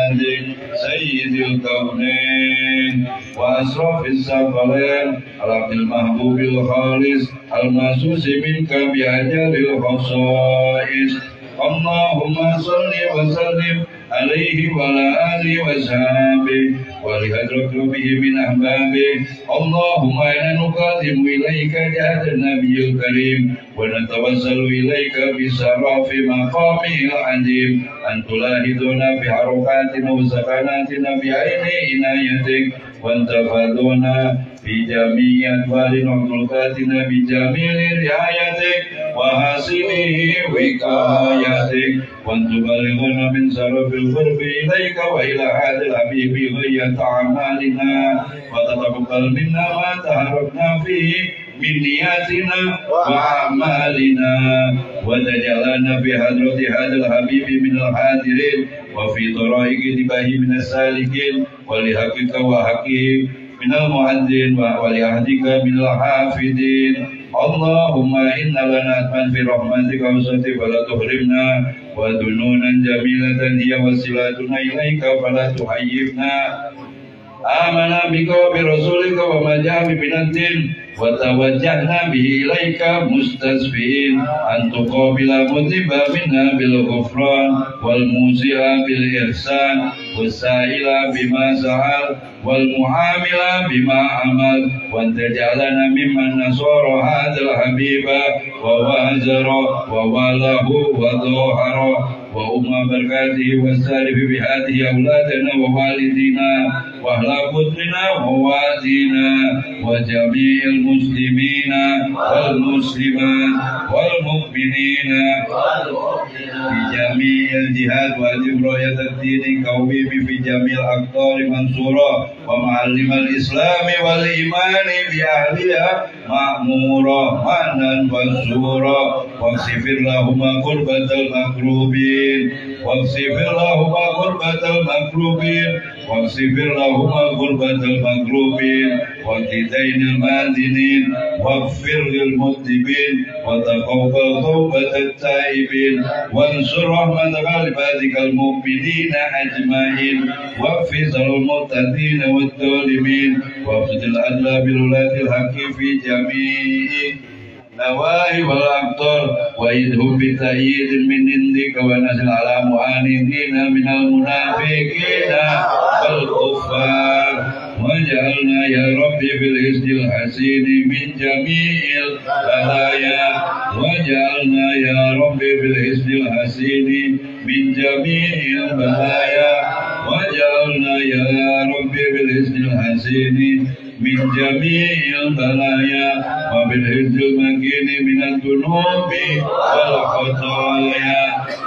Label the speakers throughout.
Speaker 1: محمد سيد الكونين وأشرف الثقلين العبد المحبوب الخالص المسوس منك بأجل الخصائص اللهم صل وسلم عليه وعلى آله وصحبه ولحضرة به من أحبابه اللهم إنا نقدم إليك جهد النبي الكريم ونتوسل إليك بشرف مقامه العظيم أن تلاحظنا في حركاتنا وسكناتنا بعين عنايتك وأن تحفظنا في جميع أحوال ومخلوقاتنا بجميل رعايتك وحسن وقايتك وأن تبلغنا من شرف القرب إليك وإلى هذا الحبيب غاية أعمالنا وتتقبل منا ما تحركنا فيه من نياتنا وأعمالنا وتجعلنا في حضرة هذا الحبيب من الحاضرين وفي طرائق اتباعه من السالكين ولحقك وحقه من المؤذن ولعهدك من الحافظين اللهم إنا لنا أتمن في رحمتك وسطك فلا تحرمنا وذنونا جميلة هي وسيلتنا إليك فلا تحيفنا آمنا بك وبرسولك وما جاء من الدين وتوجهنا به إليك مستسفين أن تقابل مذنب منا بالغفران والموسع بالإحسان والسائل بما سأل والمعامل بما عمل وأن تجعلنا ممن نصر هذا الحبيب ووازر وواله وظهر وأم بركاته والسالف بهذه أولادنا ووالدينا وأهل قدرنا ووالدينا وجميع المسلمين والمسلمات والمؤمنين في جميع الجهاد وأجب راية الدين قويم في جميع الأقطار منصورا ومعلم الإسلام والإيمان بأهلها مأمورا منا وسورا واكشف اللهم قربة المكروبين واكشف اللهم قربة المكروبين واكشف اللهم قربة المكروبين وكدين الماذنين واغفر للمذنبين وتقبل توبة التائبين وانصر رحمتك لعبادك المؤمنين أجمعين واحفظ المعتدين والظالمين وافسد العدل بالولاة الحق في جميع نواهي والأقطار وإذهم بتأييد من عندك ونزل على معاندين من المنافقين والكفار واجعلنا يا ربي بالحسن الحسين من جميع البلايا واجعلنا يا ربي بالحسن الحسين من جميع البلايا واجعلنا يا ربي بالحسن الحسين من جميع البلايا وبالحفظ المكين من الذنوب والخطايا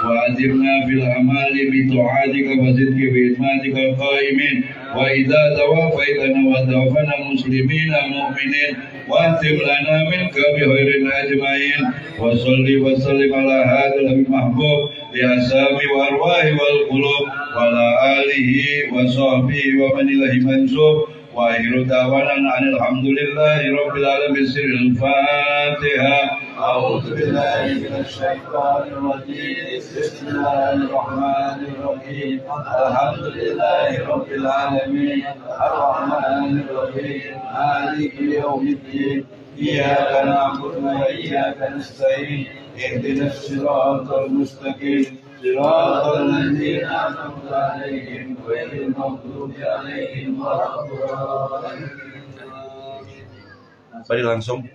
Speaker 1: وعذبنا في الأعمال بطاعتك وصدق بإتمامك القائمين وإذا توفيتنا وتوفنا مسلمين مؤمنين واختم لنا منك بخير أجمعين وصل وسلم على هذا المحبوب لأسامي وأرواح والقلوب وعلى آله وصحبه ومن إليه منسوب وآخر دعوانا أن الحمد لله رب العالمين. سر الفاتحة. أعوذ بالله من الشيطان الرجيم. بسم الله الرحمن الرحيم. الحمد لله رب العالمين الرحمن الرحيم مالك يوم الدين إياك نعبد وإياك نستعين اهدنا الصراط المستقيم صراط الذين أنعمت عليهم غير المغضوب عليهم ولا الضالين.
Speaker 2: Tadi langsung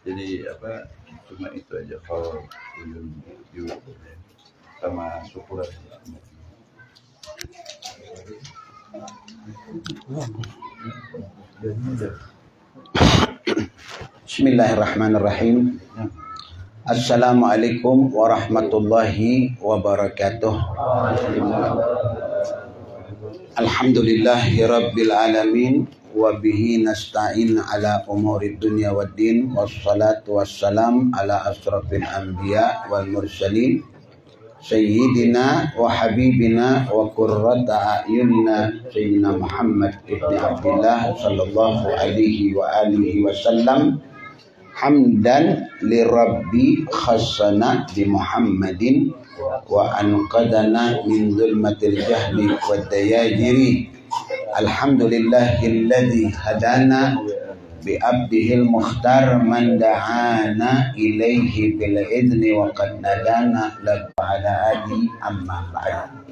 Speaker 2: jadi apa cuma itu aja kalau sama syukuran.
Speaker 3: Bismillahirrahmanirrahim. Assalamualaikum warahmatullahi wabarakatuh. Alhamdulillahi rabbil alamin wa bihi nasta'in ala umurid dunya waddin wassalatu wassalam ala asrafil anbiya wal mursalin sayyidina wa habibina wa qurrata a'yunina sayyidina Muhammad ibn Abdullah sallallahu alaihi wa alihi wasallam. hamdan li rabbi khassana bi Muhammadin wa anqadana min zulmatil jahli wad dayajiri. Alhamdulillahilladzi hadana bi abdihil mukhtar man da'ana ilaihi bil idni wa qad nadana la ala adi amma ba'd.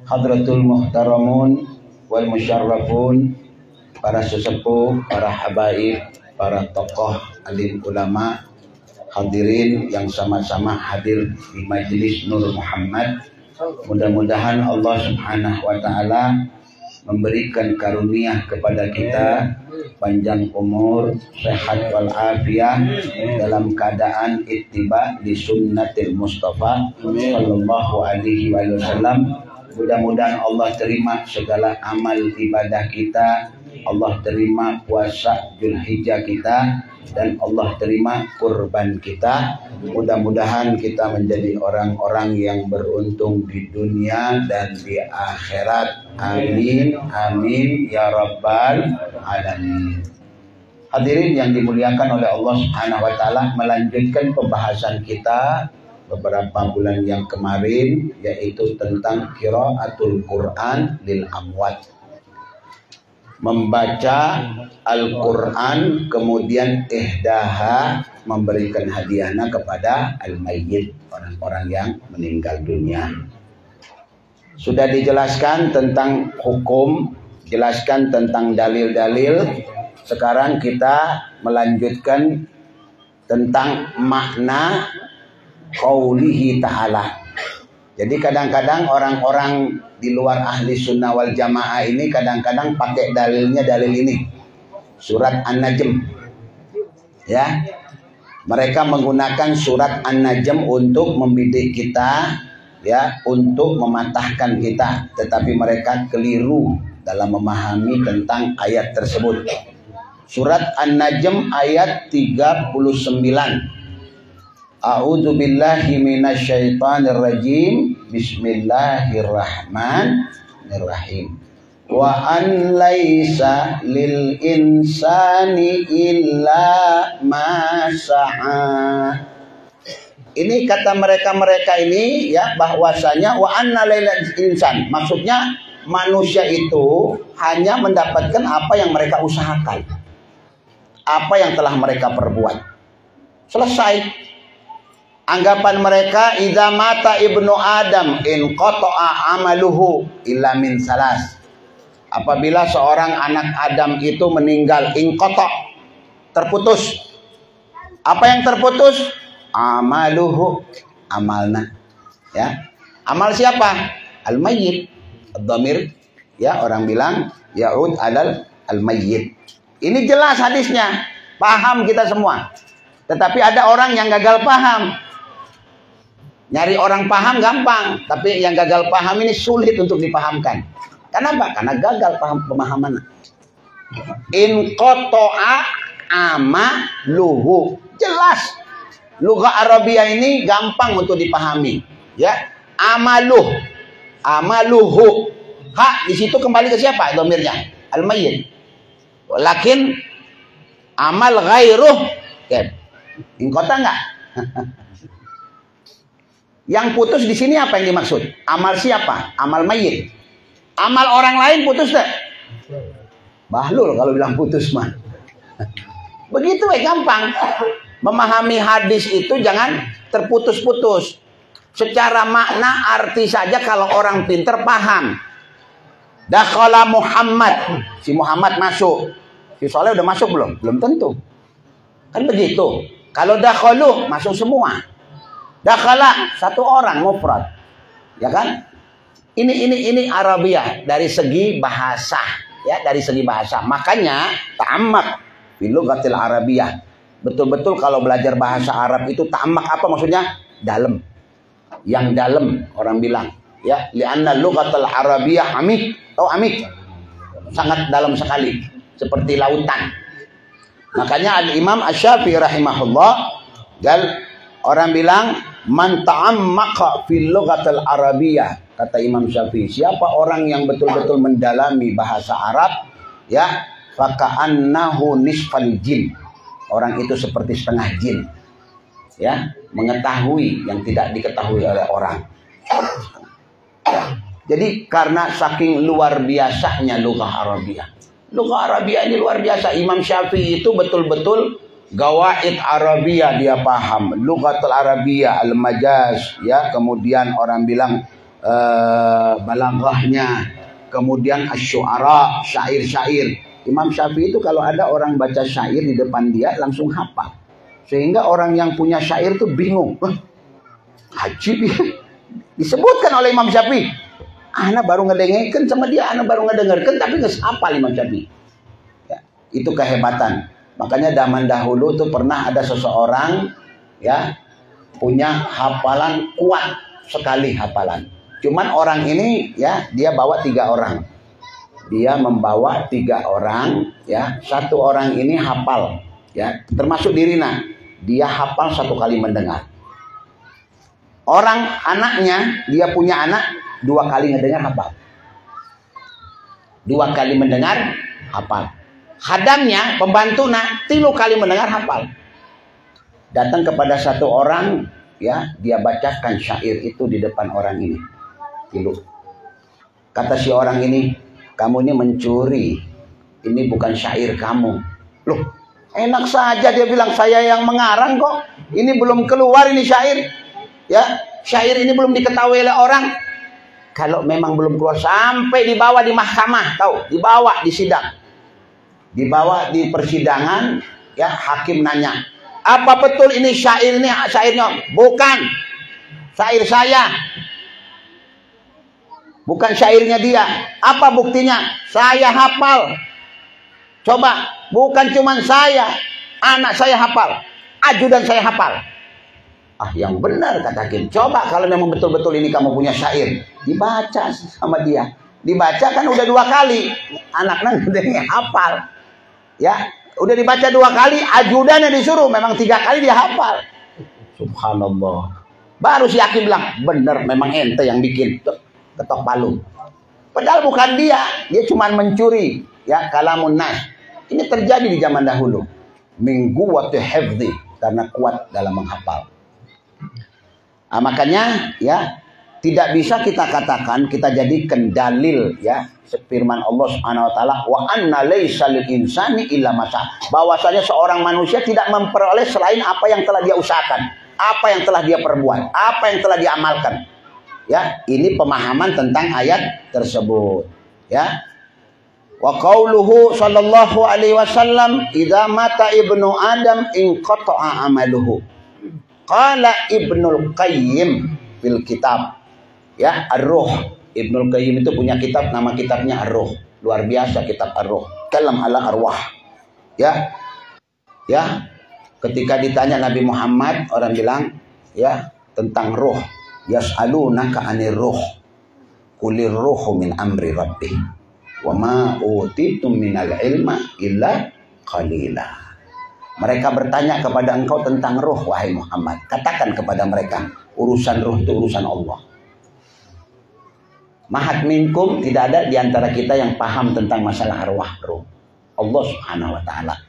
Speaker 3: Hadratul muhtaramun wal musyarrafun, para sesepuh, para habaib, para tokoh alim ulama, hadirin yang sama-sama hadir di Majelis Nur Muhammad. Mudah-mudahan Allah Subhanahu wa taala memberikan karunia kepada kita panjang umur, sehat wal afiah dalam keadaan ittiba di sunnatil Mustafa sallallahu alaihi wasallam. Mudah-mudahan Allah terima segala amal ibadah kita, Allah terima puasa Dzulhijjah kita, dan Allah terima kurban kita. Mudah-mudahan kita menjadi orang-orang yang beruntung di dunia dan di akhirat. Amin, amin, ya rabbal alamin. Hadirin yang dimuliakan oleh Allah Subhanahu wa taala, melanjutkan pembahasan kita beberapa bulan yang kemarin, yaitu tentang qiraatul Quran lil amwat. Membaca Al-Quran kemudian ihdaha, memberikan hadiahnya kepada al-mayyit, orang-orang yang meninggal dunia. Sudah dijelaskan tentang hukum, jelaskan tentang dalil-dalil. Sekarang kita melanjutkan tentang makna qaulihi ta'ala. Jadi kadang-kadang orang-orang di luar ahli sunnah wal jamaah ini kadang-kadang pakai dalilnya dalil ini, surat An-Najm, ya. Mereka menggunakan surat An-Najm untuk membidik kita, ya, untuk mematahkan kita. Tetapi mereka keliru dalam memahami tentang ayat tersebut. Surat An-Najm ayat 39. A'udzu billahi minasyaitonir rajim. Bismillahirrahmanirrahim. Wa an laisa lil insani illa ma sa'a. Ini kata mereka ini, ya, bahwasanya wa anna lil insan, maksudnya manusia itu hanya mendapatkan apa yang mereka usahakan, apa yang telah mereka perbuat. Selesai. Anggapan mereka, idza mata ibnu Adam in qata'a amaluhu illa min salas. Apabila seorang anak Adam itu meninggal, in qata', terputus. Apa yang terputus? Amaluhu, amalna. Ya. Amal siapa? Al-mayyit. Ad-dhamir, ya, orang bilang ya'ud alal al-mayyit. Ini jelas hadisnya, paham kita semua. Tetapi ada orang yang gagal paham. Nyari orang paham gampang, tapi yang gagal paham ini sulit untuk dipahamkan. Kenapa? Karena gagal paham pemahaman. In qata'a amaluhu. Jelas. Lugha Arabia ini gampang untuk dipahami, ya. Amaluhu. Ha, di situ kembali ke siapa dhamirnya? Al-mayyit. Lakin amal ghairuh, ya. In qata' enggak? Yang putus di sini apa yang dimaksud? Amal siapa? Amal mayit. Amal orang lain putus tak? Bahlul kalau bilang putus mah. Begitu gampang. Memahami hadis itu jangan terputus-putus. Secara makna arti saja kalau orang pinter paham. Dakhala Muhammad. Si Muhammad masuk. Si Soleh udah masuk belum? Belum tentu. Kan begitu. Kalau dakhalu masuk semua. Dakhala satu orang mufrad, ya kan? Ini Arabiah dari segi bahasa, ya, dari segi bahasa. Makanya ta'ammak bil lughatil Arabiyah. Betul-betul kalau belajar bahasa Arab itu ta'ammak apa maksudnya? Dalam. Yang dalam orang bilang, ya, li'anna lughatul Arabiyah amik. Tahu amik? Sangat dalam sekali, seperti lautan. Makanya Al-Imam Asy-Syafi'i rahimahullah, orang bilang man ta'ammaqa fil lughatil arabiyyah, kata Imam Syafi'i, siapa orang yang betul-betul mendalami bahasa Arab, ya, faka'annahu nisfal jin, orang itu seperti setengah jin. Ya, mengetahui yang tidak diketahui oleh orang. Jadi karena saking luar biasanya lughah Arabiyah. Lughah Arabiyah ini luar biasa. Imam Syafi'i itu betul-betul gawaid Arabiyah dia paham. Lughatul Arabiyah, al-majaz, ya, kemudian orang bilang balaghahnya, kemudian asy-syu'ara, syair-syair. Imam Syafi'i itu kalau ada orang baca syair di depan dia langsung hafal. Sehingga orang yang punya syair itu bingung. Ajib ya. Disebutkan oleh Imam Syafi'i. Ana baru ngedengarkan sama dia, ana baru ngedengarkan tapi nggak hafal Imam Syafi'i. Ya, itu kehebatan. Makanya zaman dahulu tuh pernah ada seseorang ya punya hafalan kuat sekali hafalan. Cuman orang ini ya dia bawa 3 orang. Dia membawa 3 orang ya. 1 orang ini hafal ya, termasuk Dirina. Dia hafal 1 kali mendengar. Orang anaknya, dia punya anak 2 kali ngedengar hafal. 2 kali mendengar hafal. Hadamnya, pembantuna 3 kali mendengar hafal. Datang kepada 1 orang ya, dia bacakan syair itu di depan orang ini. 3. Kata si orang ini, kamu ini mencuri. Ini bukan syair kamu. Loh, enak saja dia bilang, saya yang mengarang kok. Ini belum keluar ini syair. Ya, syair ini belum diketahui oleh orang. Kalau memang belum keluar sampai dibawa di mahkamah, tahu? Dibawa di sidang. Dibawa di persidangan, ya, hakim nanya, "Apa betul ini syair ini syairnya?" "Bukan. Syair saya." "Bukan syairnya dia." "Apa buktinya?" "Saya hafal." "Coba." "Bukan cuman saya, anak saya hafal, ajudan saya hafal." "Ah, yang benar," kata hakim. "Coba kalau memang betul-betul ini kamu punya syair." Dibaca sama dia. Dibaca kan udah 2 kali. Anaknya udah hafal. Ya, udah dibaca 2 kali, ajudannya disuruh memang 3 kali dia hafal. Subhanallah. Baru si hakim bilang, "Bener, memang ente yang bikin." Ketok palu. Padahal bukan dia cuma mencuri ya kalamun nas. Ini terjadi di zaman dahulu. Min quwwati hifdzi, karena kuat dalam menghafal. Nah, makanya ya tidak bisa kita katakan, kita jadikan dalil ya firman Allah Subhanahu wa taala, wa anna laisa lil insani illa ma sa'a. Bahwasanya seorang manusia tidak memperoleh selain apa yang telah dia usahakan, apa yang telah dia perbuat, apa yang telah dia amalkan. Ya, ini pemahaman tentang ayat tersebut. Ya. Wa qauluhu sallallahu alaihi wasallam, "Idza mata ibnu Adam inqata'a amaluhu." Qala Ibnul Qayyim fil kitab. Ya, Ar-Ruh. Ibnul Qayyim itu punya kitab, nama kitabnya Ar-Ruh. Luar biasa kitab Ar-Ruh. Kalam ala arwah. Ya. Ya. Ketika ditanya Nabi Muhammad, orang bilang ya tentang ruh. Yas'alunaka 'anir ruh. Qulir ruhu min amri rabbih. Wa ma utitum minal ilma illa qalila. Mereka bertanya kepada engkau tentang ruh, wahai Muhammad. Katakan kepada mereka, urusan ruh itu urusan Allah. Mahat minkum, tidak ada di antara kita yang paham tentang masalah arwah ruh. Allah Subhanahu wa taala.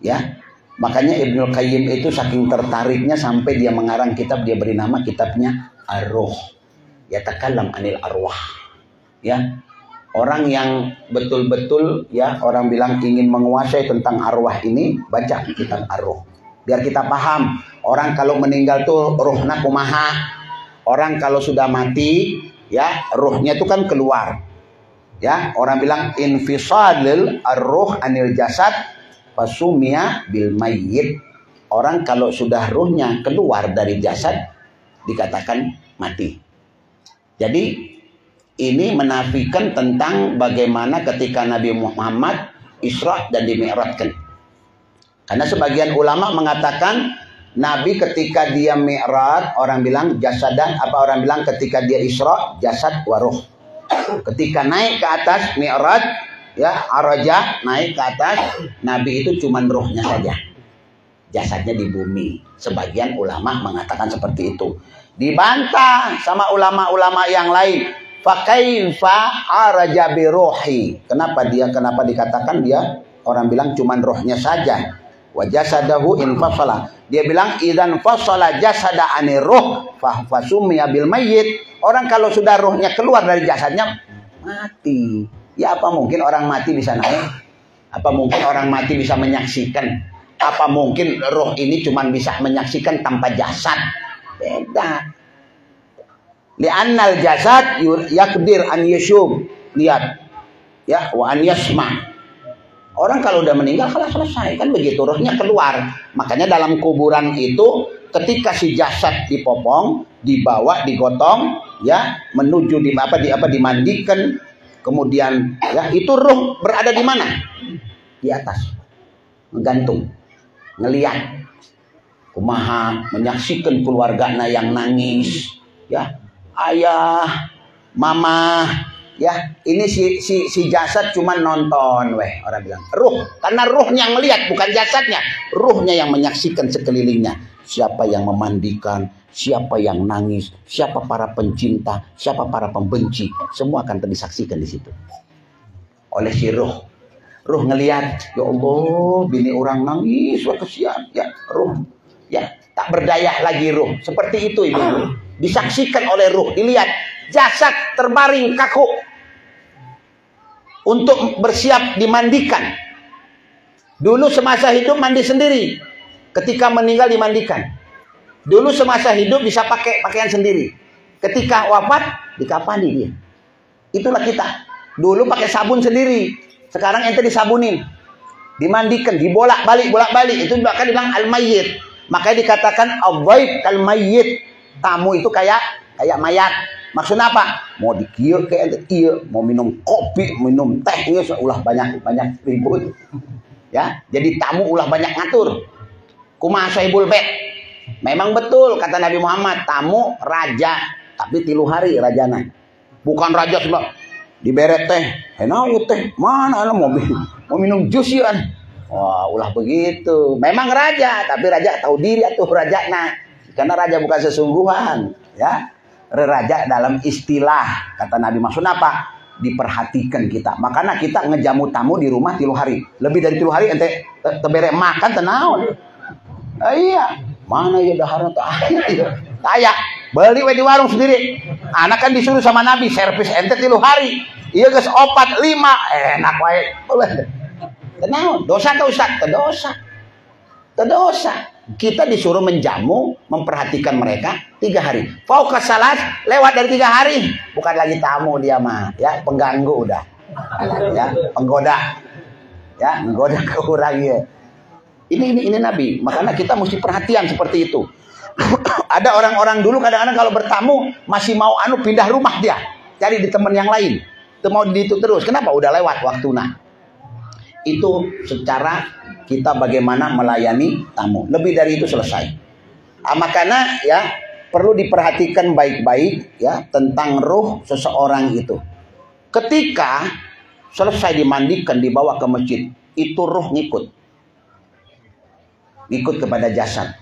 Speaker 3: Ya. Makanya Ibnul Qayyim itu saking tertariknya sampai dia mengarang kitab, dia beri nama kitabnya Ar-Ruh. Yatakallam anil arwah. Ya. Orang yang betul-betul ya orang bilang ingin menguasai tentang arwah ini, baca kitab Ar-Ruh. Biar kita paham, orang kalau meninggal tuh ruhna kumaha. Orang kalau sudah mati ya ruhnya itu kan keluar. Ya, orang bilang infisalul ar-ruh anil jasad fasumia bil mayyit. Orang kalau sudah ruhnya keluar dari jasad dikatakan mati. Jadi ini menafikan tentang bagaimana ketika Nabi Muhammad Isra dan di-Mi'rajkan. Karena sebagian ulama mengatakan Nabi ketika dia Mi'raj, orang bilang jasadan, apa orang bilang ketika dia Isra, jasad wa ruh. Ketika naik ke atas Mi'raj, ya Araja naik ke atas, Nabi itu cuman ruhnya saja. Jasadnya di bumi. Sebagian ulama mengatakan seperti itu. Dibantah sama ulama-ulama yang lain. Fakaifa araja bi ruhi. Kenapa dikatakan dia orang bilang cuman rohnya saja. wa jasadahu infasala. Dia bilang idzan fasala jasada anir ruh fa summiya bil mayyit. Orang kalau sudah ruhnya keluar dari jasadnya mati. Ya apa mungkin orang mati bisa naik? Apa mungkin orang mati bisa menyaksikan? Apa mungkin roh ini cuma bisa menyaksikan tanpa jasad? Beda. Li'annal jasad yakdir an yashum. Lihat. Ya, wa an yasma. Orang kalau udah meninggal kalau selesai kan begitu, rohnya keluar. Makanya dalam kuburan itu ketika si jasad dipopong, dibawa, digotong, ya, menuju dimandikan, kemudian ya itu roh berada di mana? Di atas. Menggantung, ngelihat. Kumaha menyaksikan keluarganya yang nangis, ya. Ayah, mama, ya, ini si jasad cuma nonton, weh, orang bilang. Ruh, karena ruhnya yang melihat, bukan jasadnya. Ruhnya yang menyaksikan sekelilingnya. Siapa yang memandikan, siapa yang nangis, siapa para pencinta, siapa para pembenci, semua akan terdisaksikan di situ. Oleh si ruh. Ruh ngelihat, ya Allah, bini orang nangis, wah kesian, ya, ruh. Ya, tak berdaya lagi ruh. Seperti itu ibu. Disaksikan oleh ruh, dilihat. Jasad terbaring kaku untuk bersiap dimandikan. Dulu semasa hidup mandi sendiri, ketika meninggal dimandikan. Dulu semasa hidup bisa pakai pakaian sendiri, ketika wafat dikafani dia. Itulah kita. Dulu pakai sabun sendiri, sekarang ente disabunin, dimandikan, dibolak-balik. Itu bahkan dibilang al-mayyit. Makanya dikatakan al-ghaib kal-mayyit. Tamu itu kayak mayat. Maksudnya apa? Mau dikieu kayak ieu, mau minum kopi, minum teh, ulah banyak ribut. Ya, jadi tamu ulah banyak ngatur. Kumaha sahibul bait. Memang betul kata Nabi Muhammad, tamu raja, tapi 3 hari rajana. Bukan raja cuma diberet teh. Enak ya teh. Mana mau minum jus ya. Wah, ulah begitu. Memang raja, tapi raja tahu diri atuh rajana. Karena raja bukan sesungguhan, ya. Raja dalam istilah kata Nabi, maksudnya apa? Diperhatikan kita. Makanya kita ngejamu tamu di rumah 3 hari. Lebih dari 3 hari ente tebere makan tenaon. Iya, mana ya dahar teh aya. Beli we di warung sendiri. Anak kan disuruh sama Nabi servis ente 3 hari. Iya geus 4 5 enak wae. Tenaon? Dosa teh Ustaz? Dosa. Kita disuruh menjamu, memperhatikan mereka 3 hari. Fauqa salat, lewat dari 3 hari, bukan lagi tamu dia mah, ya, pengganggu udah. Ya, penggoda. Ya, menggoda ke orang ya. Ini Nabi, makanya kita mesti perhatian seperti itu. Ada orang-orang dulu kadang-kadang kalau bertamu masih mau pindah rumah dia, cari di teman yang lain. Itu mau di itu terus. Kenapa? Udah lewat waktunya. Itu secara kita bagaimana melayani tamu. Lebih dari itu selesai. Makanya ya perlu diperhatikan baik-baik ya tentang ruh seseorang itu. Ketika selesai dimandikan dibawa ke masjid, itu ruh ngikut kepada jasad.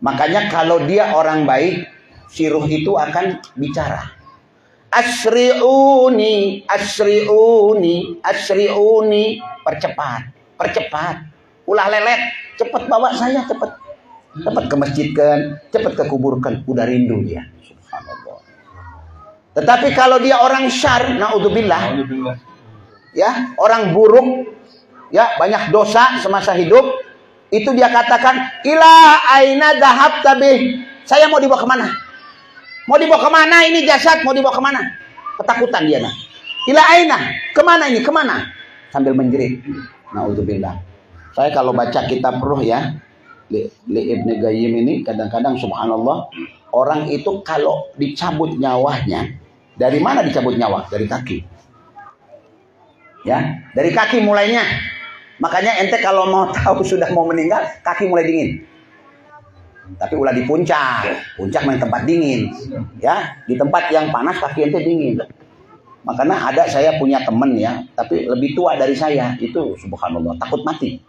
Speaker 3: Makanya kalau dia orang baik, si ruh itu akan bicara. Asri'uni, percepat, ulah lelet, cepat bawa saya, cepat ke masjid kan, cepat ke kuburkan, udah rindu dia. Subhanallah. Tetapi kalau dia orang syar, naudzubillah, ya orang buruk, ya banyak dosa semasa hidup, itu dia katakan, ila aina dhahabta bih, saya mau dibawa kemana? Mau dibawa kemana ini jasad? Mau dibawa kemana? Ketakutan dia. Ila aina, kemana ini? Kemana? Sambil menjerit. Naudzubillah. Saya kalau baca kitab ruh ya, li Ibnu Qayyim ini kadang-kadang subhanallah, orang itu kalau dicabut nyawanya, dari mana dicabut nyawa? Dari kaki. Ya, dari kaki mulainya. Makanya ente kalau mau tahu sudah mau meninggal, kaki mulai dingin. Tapi ulah di puncak main tempat dingin, ya di tempat yang panas kaki ente dingin. Makanya ada saya punya temen ya, tapi lebih tua dari saya, itu subhanallah takut mati.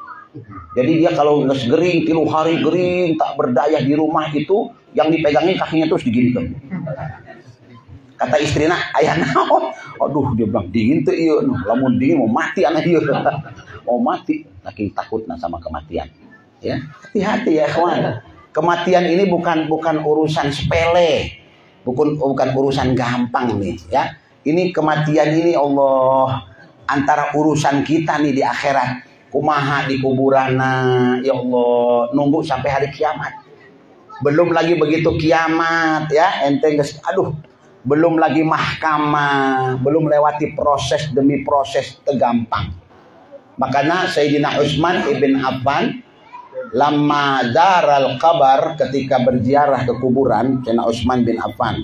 Speaker 3: Jadi dia kalau nges gering 3 hari gering tak berdaya di rumah itu, yang dipegangin kakinya terus diginikan. Kata istrinya, ayah naon? Aduh dia bilang dingin tuh iya, lamun dingin mau mati anak iya, mau mati. saking takutnya sama kematian. Ya, hati-hati ya kawan. Kematian ini bukan urusan sepele, bukan urusan gampang nih ya. Ini kematian ini Allah antara urusan kita nih di akhirat. Kumaha di kuburana ya Allah, nunggu sampai hari kiamat. Belum lagi begitu kiamat ya, ente aduh, belum lagi mahkamah, belum lewati proses demi proses tergampang. Makanya Sayyidina Utsman ibn Affan lama daral kabar, ketika berziarah ke kuburan Sayyidina Utsman bin Affan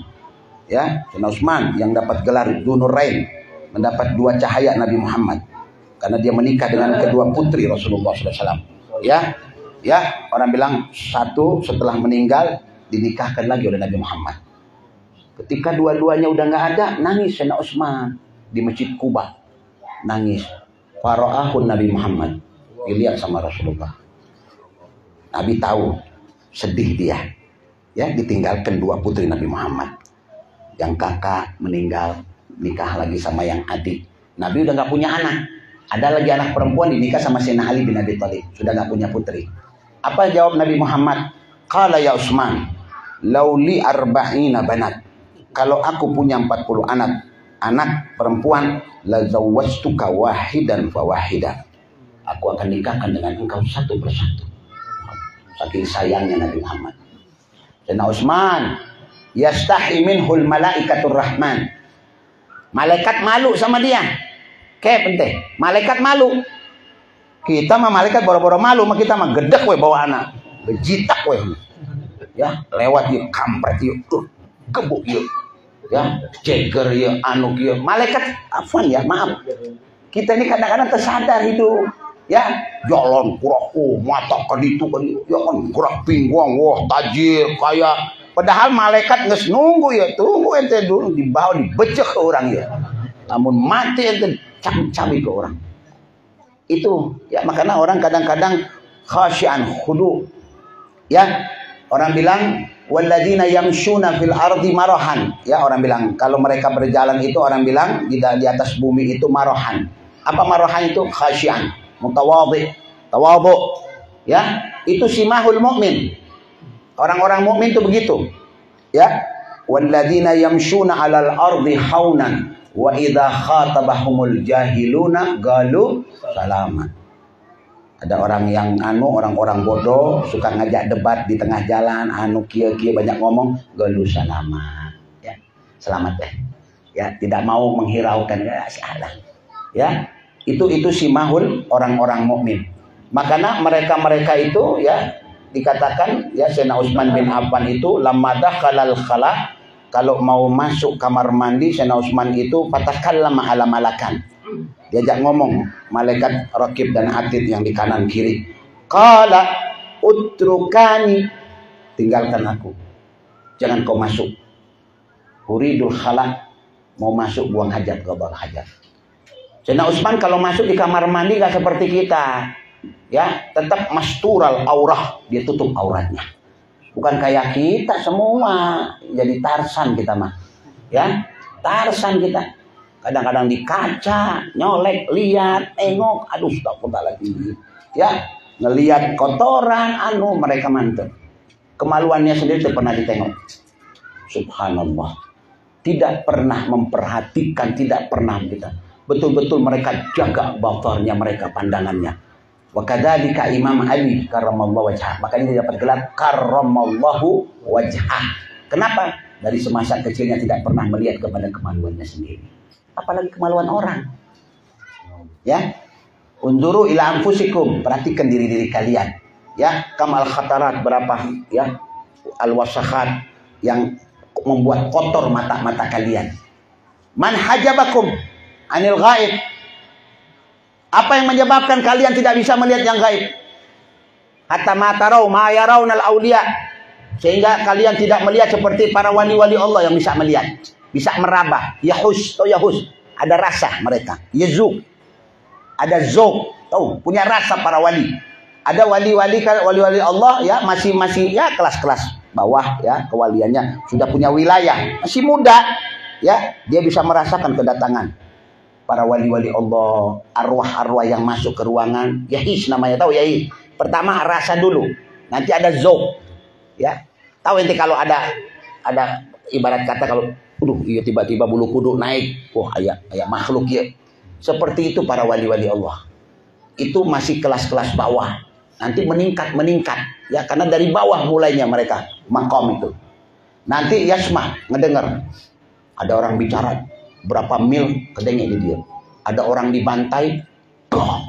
Speaker 3: ya, Sayyidina Utsman yang dapat gelar Dzunurain, mendapat 2 cahaya Nabi Muhammad karena dia menikah dengan kedua putri Rasulullah SAW. Ya, orang bilang satu setelah meninggal dinikahkan lagi oleh Nabi Muhammad. Ketika dua-duanya udah nggak ada, nangis Sayyidina Utsman di Masjid Kuba, nangis. Fara'ahun Nabi Muhammad, dilihat sama Rasulullah. Nabi tahu, sedih dia, ya ditinggalkan 2 putri Nabi Muhammad. Yang kakak meninggal, nikah lagi sama yang adik. Nabi udah nggak punya anak. Ada lagi anak perempuan dinikah sama Sayyidina Ali bin Abi Thalib, sudah nggak punya putri. Apa jawab Nabi Muhammad? Qala ya Utsman, lauli arba'ina banat. Kalau aku punya 40 anak perempuan, la zawwajtuka wahidan fa wahida. Aku akan nikahkan dengan engkau satu persatu. Saking sayangnya Nabi Muhammad. Sayyidina Utsman, yastahi minhul malaikatur rahman. Malaikat malu sama dia. Kayak penting, malaikat malu. Kita mah malaikat boro-boro malu, mah kita mah gedek we bawa anak. Bejitak we. Ya, lewat yuk kampret yuk tuh. Gebuk yuk. Ya, ceger yuk anu yuk. Malaikat afwan ya, maaf. Kita ini kadang-kadang tersadar itu. Ya, jalan kuraku, mata ke ditu ya kan gerak pingguang, wah tajir kaya. Padahal malaikat nges nunggu ya, tunggu ente dulu dibawa dibecek ke orang ya. Namun mati ente cabi ke orang. Itu ya, makanya orang kadang-kadang khasyian khudu. Ya, orang bilang walladzina yamshuna fil ardi marahan. Ya, orang bilang kalau mereka berjalan itu, orang bilang di atas bumi itu marahan. Apa marahan itu? Khasyian, mutawadhi, tawadhu. Ya, itu simahul mukmin. Orang-orang mukmin itu begitu. Ya, walladzina yamshuna 'alal ardi haunan wa idza khatabahumul jahiluna qalu salama. Ada orang yang orang-orang bodoh suka ngajak debat di tengah jalan, kieu banyak ngomong, qalu salama. Ya, selamat deh. Ya, tidak mau menghiraukan salah. Ya, itu simahul orang-orang mukmin. Makanya mereka itu ya dikatakan ya Sayyidina Utsman bin Affan itu lamadah kalal khala, kalau mau masuk kamar mandi Sayyidina Utsman itu fatakallama ala malakan, diajak ngomong malaikat raqib dan atid yang di kanan kiri. Qala utrukani, tinggalkan aku, jangan kau masuk. Uridul khala, mau masuk buang hajat, qada hajat. Sayyidina Utsman kalau masuk di kamar mandi gak seperti kita. Ya, tetap mastural aurah, dia tutup auratnya. Bukan kayak kita semua jadi Tarsan kita mah. Ya, Tarsan kita. Kadang-kadang di kaca, nyolek, lihat, tengok, aduh astagfirullahaladzim. Ya, ngelihat kotoran, mereka mantep. Kemaluannya sendiri tidak pernah ditengok. Subhanallah. Tidak pernah memperhatikan, tidak pernah kita. Betul-betul mereka jaga batarnya mereka, pandangannya. Wa kadzalika Imam Ali karramallahu wajhah. Makanya dia dapat gelar karramallahu wajhah. Kenapa? Dari semasa kecilnya tidak pernah melihat kepada kemaluannya sendiri. Apalagi kemaluan orang. Ya. Unzuru ila anfusikum, perhatikan diri-diri kalian. Ya, kamal khatarat, berapa ya al-wasakhat yang membuat kotor mata-mata kalian. Man hajabakum anil ghaib. Apa yang menyebabkan kalian tidak bisa melihat yang gaib? Hatta ma tarau ma yarawnal auliya. Sehingga kalian tidak melihat seperti para wali-wali Allah yang bisa melihat, bisa meraba, yahus atau yahus, ada rasa mereka. Yazuk. Ada zuk, tahu, punya rasa para wali. Ada wali-wali Allah ya masih ya kelas-kelas bawah ya kewaliannya, sudah punya wilayah, masih muda ya, dia bisa merasakan kedatangan para wali-wali Allah, arwah-arwah yang masuk ke ruangan, yahis namanya, tahu yahis. Pertama rasa dulu, nanti ada zauq, ya. Tahu ente kalau ada ibarat kata kalau, iya tiba-tiba bulu kuduk naik, wah ayat makhluk ya. Seperti itu para wali-wali Allah. Itu masih kelas-kelas bawah, nanti meningkat, ya karena dari bawah mulainya mereka makom itu. Nanti yasma ngedengar, ada orang bicara berapa mil kedengar di dia. Ada orang dibantai,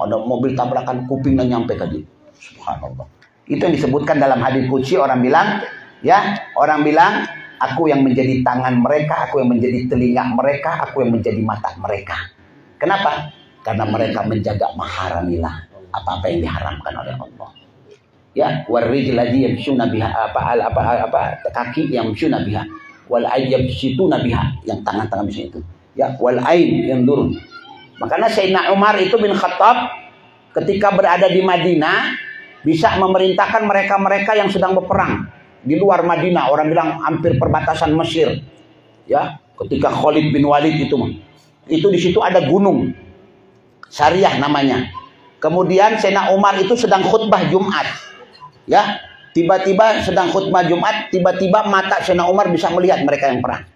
Speaker 3: ada mobil tabrakan kupingnya nyampe ke dia. Subhanallah. Itu yang disebutkan dalam hadis qudsi, orang bilang, aku yang menjadi tangan mereka, aku yang menjadi telinga mereka, aku yang menjadi mata mereka. Kenapa? Karena mereka menjaga maharamilah, apa-apa yang diharamkan oleh Allah. Ya, warijladi yamshuna biha, kaki yang yamshuna biha, wal ayd yamshituna biha, yang tangan-tangan bisa itu. Ya, wal ain yang turun. Makanya Sayyidina Umar itu bin Khattab ketika berada di Madinah bisa memerintahkan mereka-mereka yang sedang berperang di luar Madinah, orang bilang hampir perbatasan Mesir. Ya, ketika Khalid bin Walid itu di situ ada gunung Syariah namanya. Kemudian Sayyidina Umar itu sedang khutbah Jumat. Ya, tiba-tiba sedang khutbah Jumat, tiba-tiba mata Sayyidina Umar bisa melihat mereka yang perang.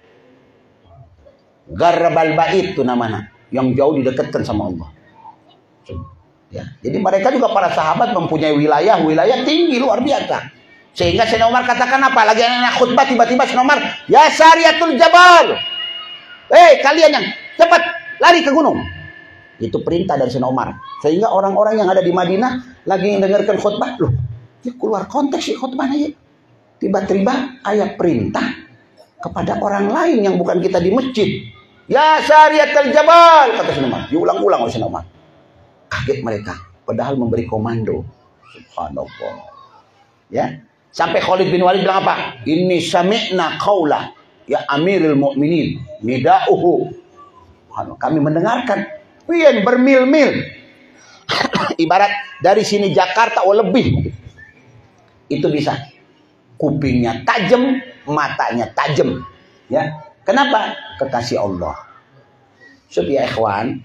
Speaker 3: Garabal bait itu namanya, yang jauh didekatkan sama Allah. Ya, jadi mereka juga para sahabat mempunyai wilayah tinggi luar biasa. Sehingga Sayyidina Umar katakan apa? Lagi anak khutbah tiba-tiba Sayyidina Umar, ya Sariyatul Jabal. Kalian yang cepat lari ke gunung. Itu perintah dari Sayyidina Umar. Sehingga orang-orang yang ada di Madinah lagi mendengarkan khutbah, loh, ini keluar konteks sih khutbahnya ya. Tiba-tiba ayat perintah kepada orang lain yang bukan kita di masjid. Ya Sariyatul Jabal, kata Sayyidina Umar. Diulang-ulang oleh Sayyidina Umar. Kaget mereka, padahal memberi komando. Subhanallah. Ya, sampai Khalid bin Walid bilang apa? Inni sami'na qawla ya Amirul Mukminin nida'uhu. Kami mendengarkan pian bermil-mil. Ibarat dari sini Jakarta lebih. Itu bisa. Kupingnya tajam, matanya tajam. Ya. Kenapa? Kekasih Allah. Sebab ya ikhwan,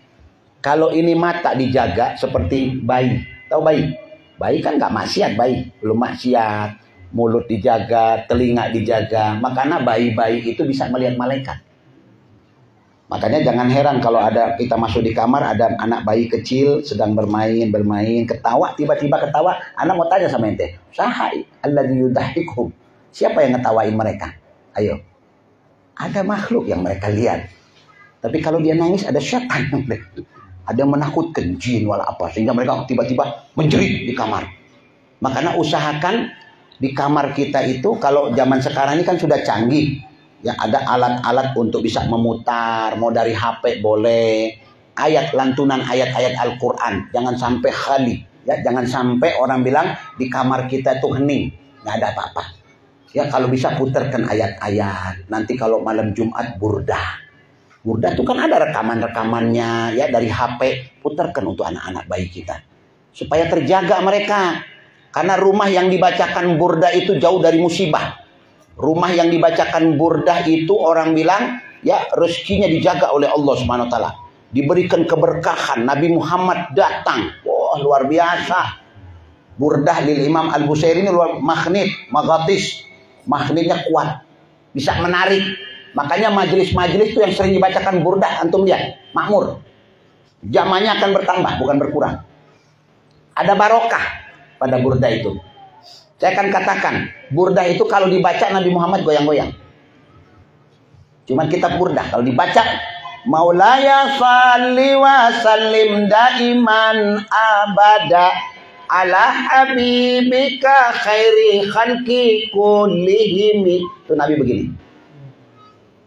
Speaker 3: kalau ini mata dijaga seperti bayi. Tahu bayi? Bayi kan nggak maksiat, bayi belum maksiat. Mulut dijaga, telinga dijaga. Makanya bayi-bayi itu bisa melihat malaikat. Makanya jangan heran kalau ada kita masuk di kamar, ada anak bayi kecil sedang bermain, ketawa, tiba-tiba ketawa. Anak mau tanya sama ente, sahai alladzi yudahhikum. Siapa yang ngetawain mereka? Ayo. Ada makhluk yang mereka lihat. Tapi kalau dia nangis ada syaitan. Ada yang menakutkan, jin wala apa, sehingga mereka tiba-tiba menjerit di kamar. Makanya usahakan di kamar kita itu, kalau zaman sekarang ini kan sudah canggih. Ya, ada alat-alat untuk bisa memutar, mau dari HP boleh. Lantunan ayat-ayat Al-Quran, jangan sampai khali. Ya, jangan sampai orang bilang di kamar kita itu hening, nggak ada apa-apa. Ya, kalau bisa putarkan ayat-ayat. Nanti kalau malam Jumat burdah. Burdah itu kan ada rekaman-rekamannya ya dari HP, putarkan untuk anak-anak bayi kita. Supaya terjaga mereka. Karena rumah yang dibacakan burdah itu jauh dari musibah. Rumah yang dibacakan burdah itu orang bilang ya rezekinya dijaga oleh Allah Subhanahu wa taala. Diberikan keberkahan, Nabi Muhammad datang. Wah, luar biasa. Burdah lil Imam Al-Busairi ini luar magnetis. Magnetnya kuat. Bisa menarik. Makanya majelis-majelis itu yang sering dibacakan burdah, antum lihat, makmur. Jamaahnya akan bertambah, bukan berkurang. Ada barokah pada burdah itu. Saya akan katakan, burdah itu kalau dibaca Nabi Muhammad goyang-goyang. Cuman kita burdah, kalau dibaca, Maulaya salli wa sallim daiman abada ala habibika khairi khalqi kullihim. Itu Nabi begini.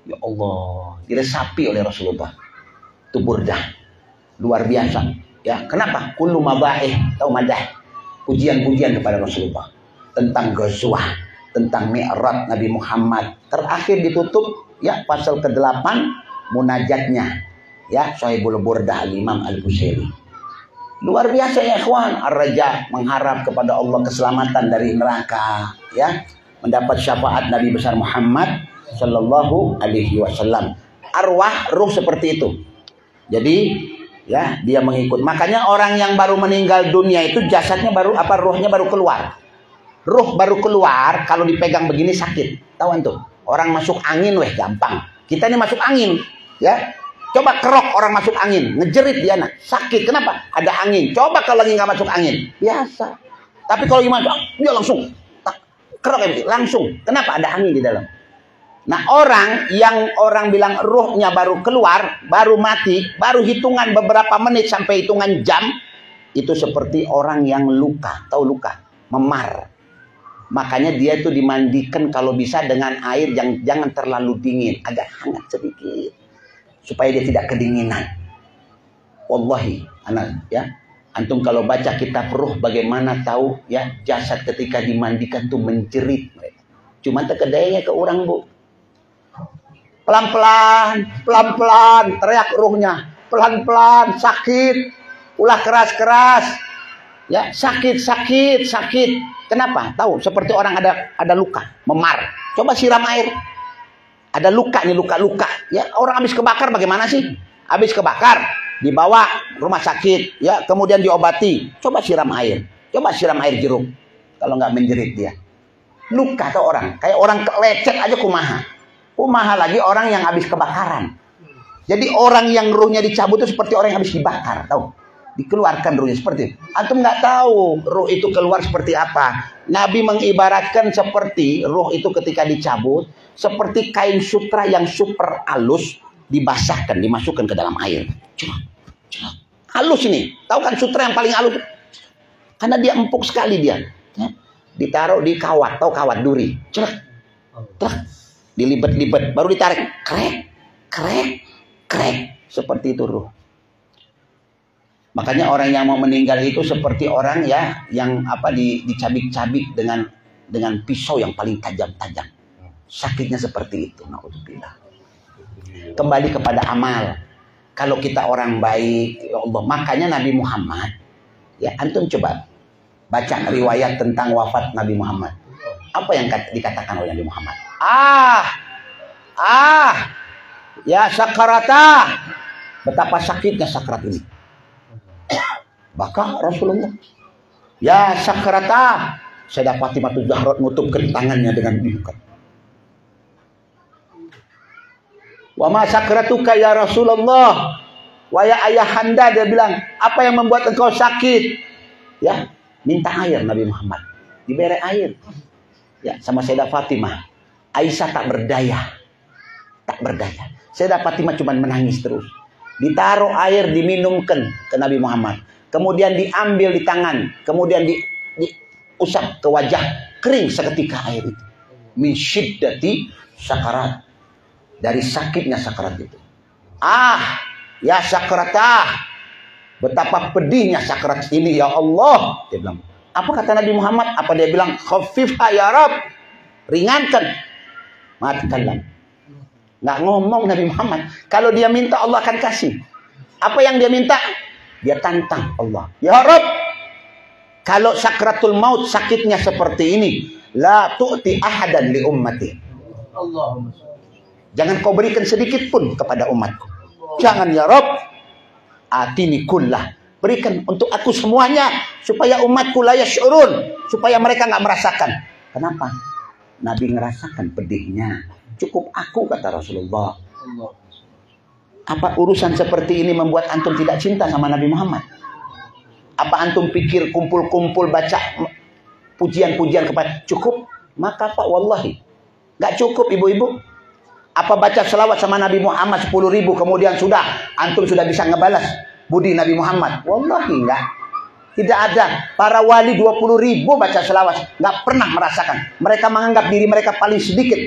Speaker 3: Ya Allah, diresapi oleh Rasulullah. Itu burdah. Luar biasa. Ya, kenapa? Kullu mabaih, tahu madah. Pujian-pujian kepada Rasulullah. Tentang ghazwah, tentang mi'raj Nabi Muhammad. Terakhir ditutup ya pasal ke-8 munajatnya. Ya, Sahibul Burdah Al-Imam Al-Busairi. Luar biasa ya ikhwan. Ar-raja mengharap kepada Allah keselamatan dari neraka, ya. Mendapat syafaat Nabi besar Muhammad sallallahu alaihi wasallam. Arwah, ruh seperti itu. Jadi ya dia mengikut. Makanya orang yang baru meninggal dunia itu jasadnya baru ruhnya baru keluar. Ruh baru keluar kalau dipegang begini sakit. Tahu antum? Orang masuk angin gampang. Kita ini masuk angin, ya. Coba kerok orang masuk angin, ngejerit dia sakit. Kenapa? Ada angin. Coba kalau lagi nggak masuk angin, biasa. Tapi kalau lagi masuk, dia langsung kerok langsung. Kenapa? Ada angin di dalam. Nah orang bilang ruhnya baru keluar, baru mati, baru hitungan beberapa menit sampai hitungan jam, itu seperti orang yang luka. Tahu luka? Memar. Makanya dia itu dimandikan kalau bisa dengan air yang jangan terlalu dingin, agak hangat sedikit. Supaya dia tidak kedinginan. Wallahi, anak ya. Antum kalau baca kitab ruh bagaimana tahu ya jasad ketika dimandikan tuh menjerit mereka. Cuma terkedainya ke orang, Bu. Pelan-pelan teriak ruhnya. Pelan-pelan sakit. Ulah keras-keras. Ya, sakit. Kenapa? Tahu seperti orang ada luka, memar. Coba siram air. Ada luka nih, luka. Ya, orang habis kebakar bagaimana sih? Habis kebakar, dibawa rumah sakit, ya, kemudian diobati. Coba siram air. Coba siram air jeruk. Kalau nggak menjerit dia. Luka atau orang, kayak orang lecet aja kumaha. Kumaha lagi orang yang habis kebakaran. Jadi orang yang ruhnya dicabut itu seperti orang yang habis dibakar, tahu? Dikeluarkan ruhnya seperti itu. Antum nggak tahu ruh itu keluar seperti apa. Nabi mengibaratkan seperti ruh itu ketika dicabut seperti kain sutra yang super halus dibasahkan, dimasukkan ke dalam air. Halus ini. Tahu kan sutra yang paling halus? Karena dia empuk sekali dia. Ya. Ditaruh di kawat, tahu kawat duri. Trek. Dilibet-libet, baru ditarik. Krek. Seperti itu ruh. Makanya orang yang mau meninggal itu seperti orang ya yang dicabik-cabik dengan pisau yang paling tajam-tajam. Sakitnya seperti itu. Naudzubillah. Kembali kepada amal. Kalau kita orang baik, ya Allah. Makanya Nabi Muhammad, ya antum coba baca riwayat tentang wafat Nabi Muhammad. Apa yang dikatakan oleh Nabi Muhammad? Ya sakarata. Betapa sakitnya sakrat ini. Bahkan Rasulullah, ya sakrata, Sayyidah Fatimah Zahra nutupkan tangannya dengan ikat. Wa ma sakratuka ya Rasulullah, wa ya ayahanda, dia bilang, apa yang membuat engkau sakit? Ya, minta air Nabi Muhammad, diberi air. Ya, sama Sayyidah Fatimah. Aisyah tak berdaya. Sayyidah Fatimah cuma menangis terus. Ditaruh air, diminumkan ke Nabi Muhammad. Kemudian diambil di tangan, kemudian diusap ke wajah, kering seketika air itu. Min syiddati sakarat, dari sakitnya sakarat itu. Ya sakaratah, betapa pedihnya sakarat ini ya Allah. Dia bilang, apa kata Nabi Muhammad? Apa dia bilang? Khafifha ya Rabb, ringankan. Matikanlah. Nggak ngomong Nabi Muhammad. Kalau dia minta Allah akan kasih. Apa yang dia minta? Dia tantang Allah. Ya Rabb, kalau sakratul maut sakitnya seperti ini, la tu'ti ahadan li ummati. Jangan kau berikan sedikit pun kepada umatku. Jangan ya Rabb. Atini kullah. Berikan untuk aku semuanya supaya umatku la yash'urun, supaya mereka nggak merasakan. Kenapa? Nabi ngerasakan pedihnya. Cukup aku, kata Rasulullah. Apa urusan seperti ini membuat antum tidak cinta sama Nabi Muhammad? Apa antum pikir kumpul-kumpul baca pujian-pujian kepada cukup? Maka Pak, wallahi nggak cukup ibu-ibu. Apa baca selawat sama Nabi Muhammad 10.000 kemudian antum sudah bisa ngebalas budi Nabi Muhammad? Wallahi enggak. Tidak ada. Para wali 20.000 baca selawat, nggak pernah merasakan. Mereka menganggap diri mereka paling sedikit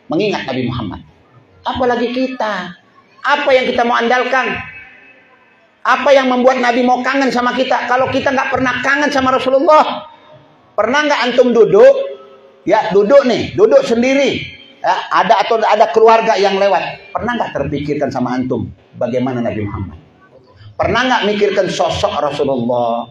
Speaker 3: mengingat Nabi Muhammad. Apalagi kita. Apa yang kita mau andalkan? Apa yang membuat Nabi mau kangen sama kita? Kalau kita nggak pernah kangen sama Rasulullah, pernah nggak antum duduk? Ya duduk sendiri. Ya, ada keluarga yang lewat. Pernah nggak terpikirkan sama antum bagaimana Nabi Muhammad? Pernah nggak mikirkan sosok Rasulullah?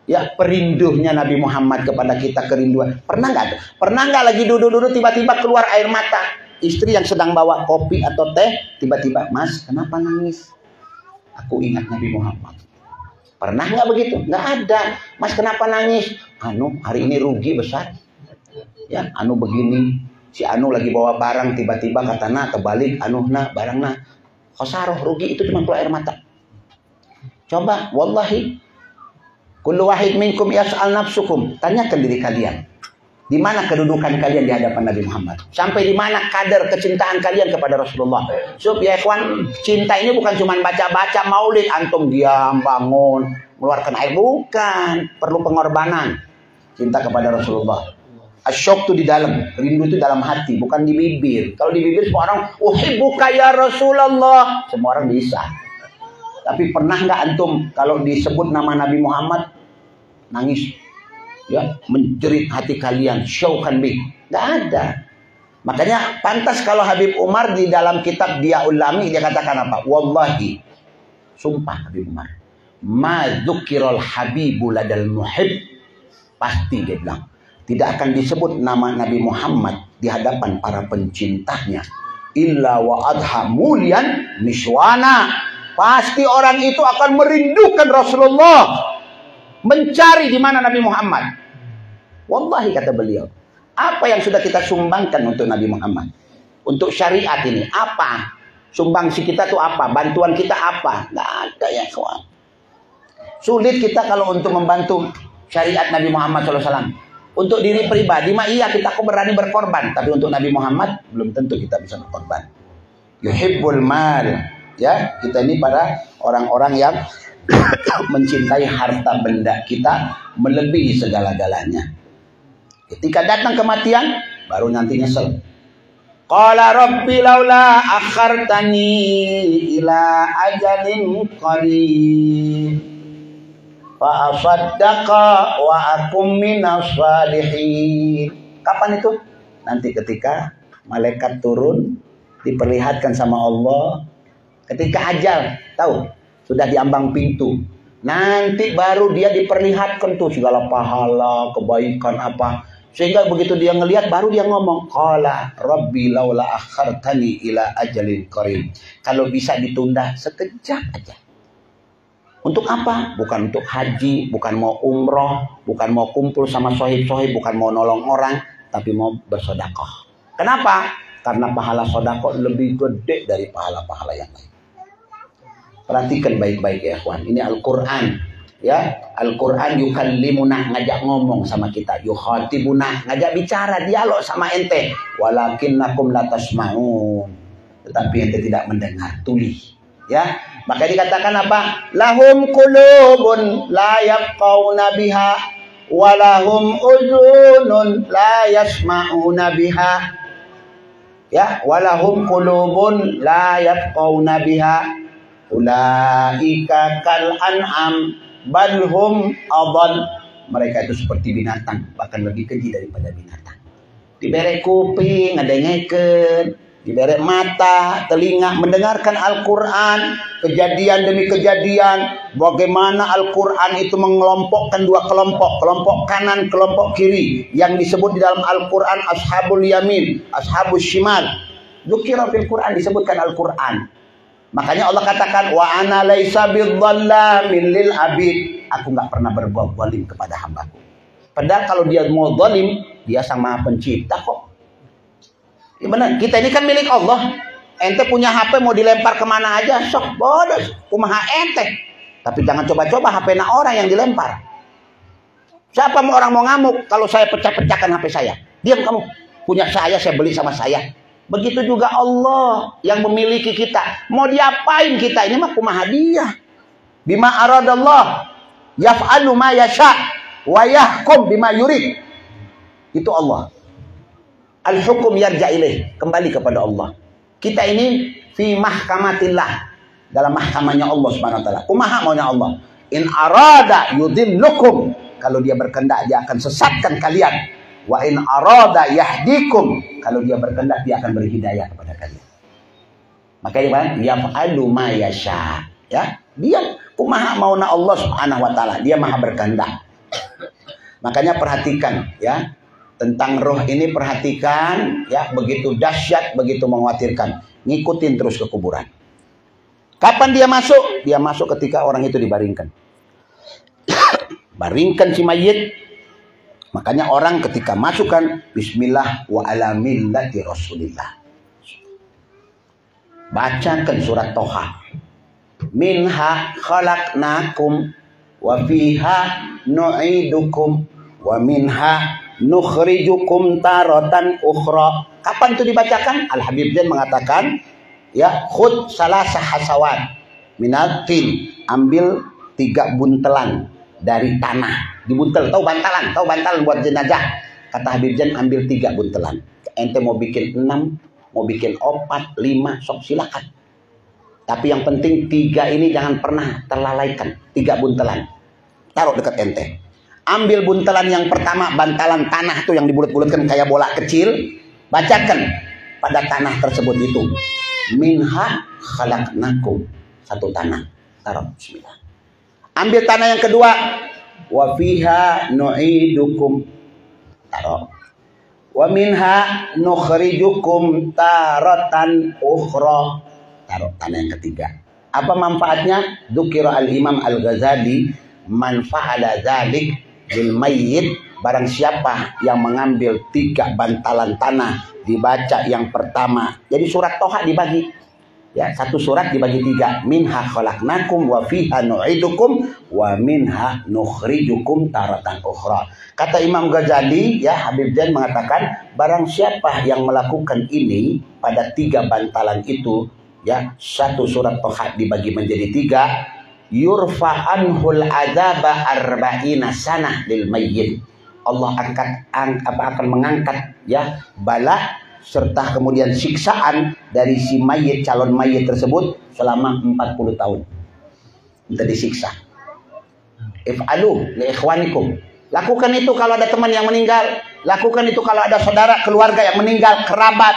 Speaker 3: Ya perinduhnya Nabi Muhammad kepada kita, kerinduan. Pernah nggak? Pernah nggak lagi duduk-duduk tiba-tiba keluar air mata? Istri yang sedang bawa kopi atau teh tiba-tiba, Mas, kenapa nangis? Aku ingat Nabi Muhammad. Pernah nggak begitu? Nggak ada. Mas kenapa nangis? Hari ini rugi besar. Ya, begini. Si lagi bawa barang, tiba-tiba kata kebalik, barang khosaroh, rugi, itu cuma keluar air mata. Coba, wallahi, kullu wahid minkum yas'al nafsukum. Tanyakan diri kalian. Di mana kedudukan kalian di hadapan Nabi Muhammad? Sampai di mana kadar kecintaan kalian kepada Rasulullah? Ya ikhwan, cinta ini bukan cuma baca-baca maulid, antum diam, bangun, mengeluarkan air. Bukan. Perlu pengorbanan. Cinta kepada Rasulullah. Asyok itu di dalam. Rindu itu dalam hati, bukan di bibir. Kalau di bibir semua orang, uhibbuka ya Rasulullah. Semua orang bisa. Tapi pernah nggak antum kalau disebut nama Nabi Muhammad, nangis? Ya, menjerit hati kalian, syaukan bih. Nggak ada. Makanya pantas kalau Habib Umar di dalam kitab Dia Ulami dia katakan apa? Wallahi, sumpah Habib Umar, ma dzukirul habibu ladal muhib. Pasti dia bilang, tidak akan disebut nama Nabi Muhammad di hadapan para pencintanya illa wa adha mulian miswana. Pasti orang itu akan merindukan Rasulullah, mencari di mana Nabi Muhammad. Wallahi kata beliau, apa yang sudah kita sumbangkan untuk Nabi Muhammad, untuk syariat ini, apa sumbangsi kita tuh apa, bantuan kita apa? Nggak ada ya kawan. Sulit kita kalau untuk membantu syariat Nabi Muhammad SAW. Untuk diri pribadi mah iya, kita kok berani berkorban, tapi untuk Nabi Muhammad belum tentu kita bisa berkorban. Yuhibbul mal, ya, kita ini para orang-orang yang mencintai harta benda kita melebihi segala-galanya. Ketika datang kematian, baru nanti nyesel. Qala rabbi laula akhartani ila ajalin qarib fa asaddaqa wa akum minas salihin. Kapan itu? Nanti ketika malaikat turun, diperlihatkan sama Allah. Ketika ajal, tahu? Sudah diambang pintu. Nanti baru dia diperlihatkan tuh segala pahala, kebaikan apa. Sehingga begitu dia ngelihat, baru dia ngomong, qala rabbi laula akhartani ila ajalin qarib. Kalau bisa ditunda sekejap aja. Untuk apa? Bukan untuk haji, bukan mau umroh, bukan mau kumpul sama sohib-sohib, bukan mau nolong orang, tapi mau bersedekah. Kenapa? Karena pahala sedekah lebih gede dari pahala-pahala yang lain. Perhatikan baik-baik ya kawan. Ini Al-Quran. Ya, Al-Quran yukallimuna, ngajak ngomong sama kita. Yukhatibuna, ngajak bicara, dialog sama ente. Walakinnakum la tasma'un. Tetapi ente tidak mendengar, tuli. Ya, maka dikatakan apa? Lahum qulubun la yafqauna biha wa lahum uzunun la yasma'una biha. Ya, wa lahum qulubun la yafqauna biha. Ulaika kal an'am bal hum adall. Mereka itu seperti binatang, bahkan lebih keji daripada binatang. Diberi kuping ngedengekeun, diberi mata, telinga, mendengarkan Al-Quran, kejadian demi kejadian, bagaimana Al-Quran itu mengelompokkan dua kelompok, kelompok kanan, kelompok kiri, yang disebut di dalam Al-Quran Ashabul Yamin, Ashabul Shimal. Dzukira fil Quran, disebutkan Al-Quran. Makanya Allah katakan, wa ana laisa bidzallamin lil abid. Aku nggak pernah berbuat zalim kepada hambaku. Padahal kalau dia mau zalim, dia sang Maha Pencipta kok. Ya benar, kita ini kan milik Allah. Ente punya HP mau dilempar kemana aja, sok bodoh, kumaha ente. Tapi jangan coba-coba HP orang yang dilempar. Siapa orang mau ngamuk kalau saya pecah-pecahkan HP saya? Diam kamu. Punya saya beli sama saya. Begitu juga Allah yang memiliki kita. Mau diapain kita? Ini mah kumaha dia. Bima aradallah yaf'alu ma yasha wa yahkum bima yurid. Itu Allah. Al-hukum yarja ilaih, kembali kepada Allah. Kita ini fi mahkamatillah, dalam mahkamahnya Allah Subhanahu wa taala. Kumaha maunya Allah? In arada yudillukum, kalau dia berkehendak dia akan sesatkan kalian. Wa in arada yahdikum, kalau dia berkehendak dia akan beri hidayah kepada kalian. Makanya yaf'alu ma yasha, ya. Dia kumaha maunya Allah Subhanahu wa taala, dia Maha berkehendak. Makanya perhatikan ya. Tentang roh ini perhatikan ya, begitu dahsyat, begitu mengkhawatirkan. Ngikutin terus ke kuburan. Kapan dia masuk? Dia masuk ketika orang itu dibaringkan. Baringkan si mayit. Makanya orang ketika masukkan bismillah wa ala millati rasulillah. Bacakan surat Toha. Minha khalaqnakum wa fiha nu'idukum wa minha nukhrijukum taratan ukhra. Kapan itu dibacakan? Al Habib Zain mengatakan, ya, khud salasa hasawat minal tin, ambil 3 buntelan dari tanah. Dibuntel, tahu bantalan buat jenazah. Kata Habib Zain, ambil 3 buntelan. Ente mau bikin 6, mau bikin 4, 5, sok silakan. Tapi yang penting 3 ini jangan pernah terlalaikan. 3 buntelan. Taruh dekat ente. Ambil buntelan yang pertama, bantalan tanah tuh yang dibulut-bulutkan kayak bola kecil. Bacakan pada tanah tersebut itu. Minha khalaqnakum. 1 tanah. Taruh, bismillah. Ambil tanah yang kedua. Wa fiha nu'idukum. Taruh. Wa minha nukhrijukum taratan ukhra. Taruh tanah yang ketiga. Apa manfaatnya? Dzukira al-Imam Al-Ghazali, man fa'ala dzalik bil mayyit, barang siapa yang mengambil 3 bantalan tanah, dibaca yang pertama. Jadi surat Toha dibagi. Ya, 1 surat dibagi 3. Minha khalaqnakum wa fiha nu'idukum wa minha nukhrijukum taratan ukhra. Kata Imam Ghazali, ya, Habib Zain mengatakan, barang siapa yang melakukan ini pada 3 bantalan itu, ya, 1 surat Toha dibagi menjadi 3, yurfa anhul adzaba arba'ina sanah lil mayyit. Allah akan mengangkat, ya, bala serta kemudian siksaan dari si mayit, calon mayit tersebut selama 40 tahun. Minta disiksa. If'alu li ikhwanikum. Lakukan itu kalau ada teman yang meninggal. Lakukan itu kalau ada saudara, keluarga yang meninggal, kerabat,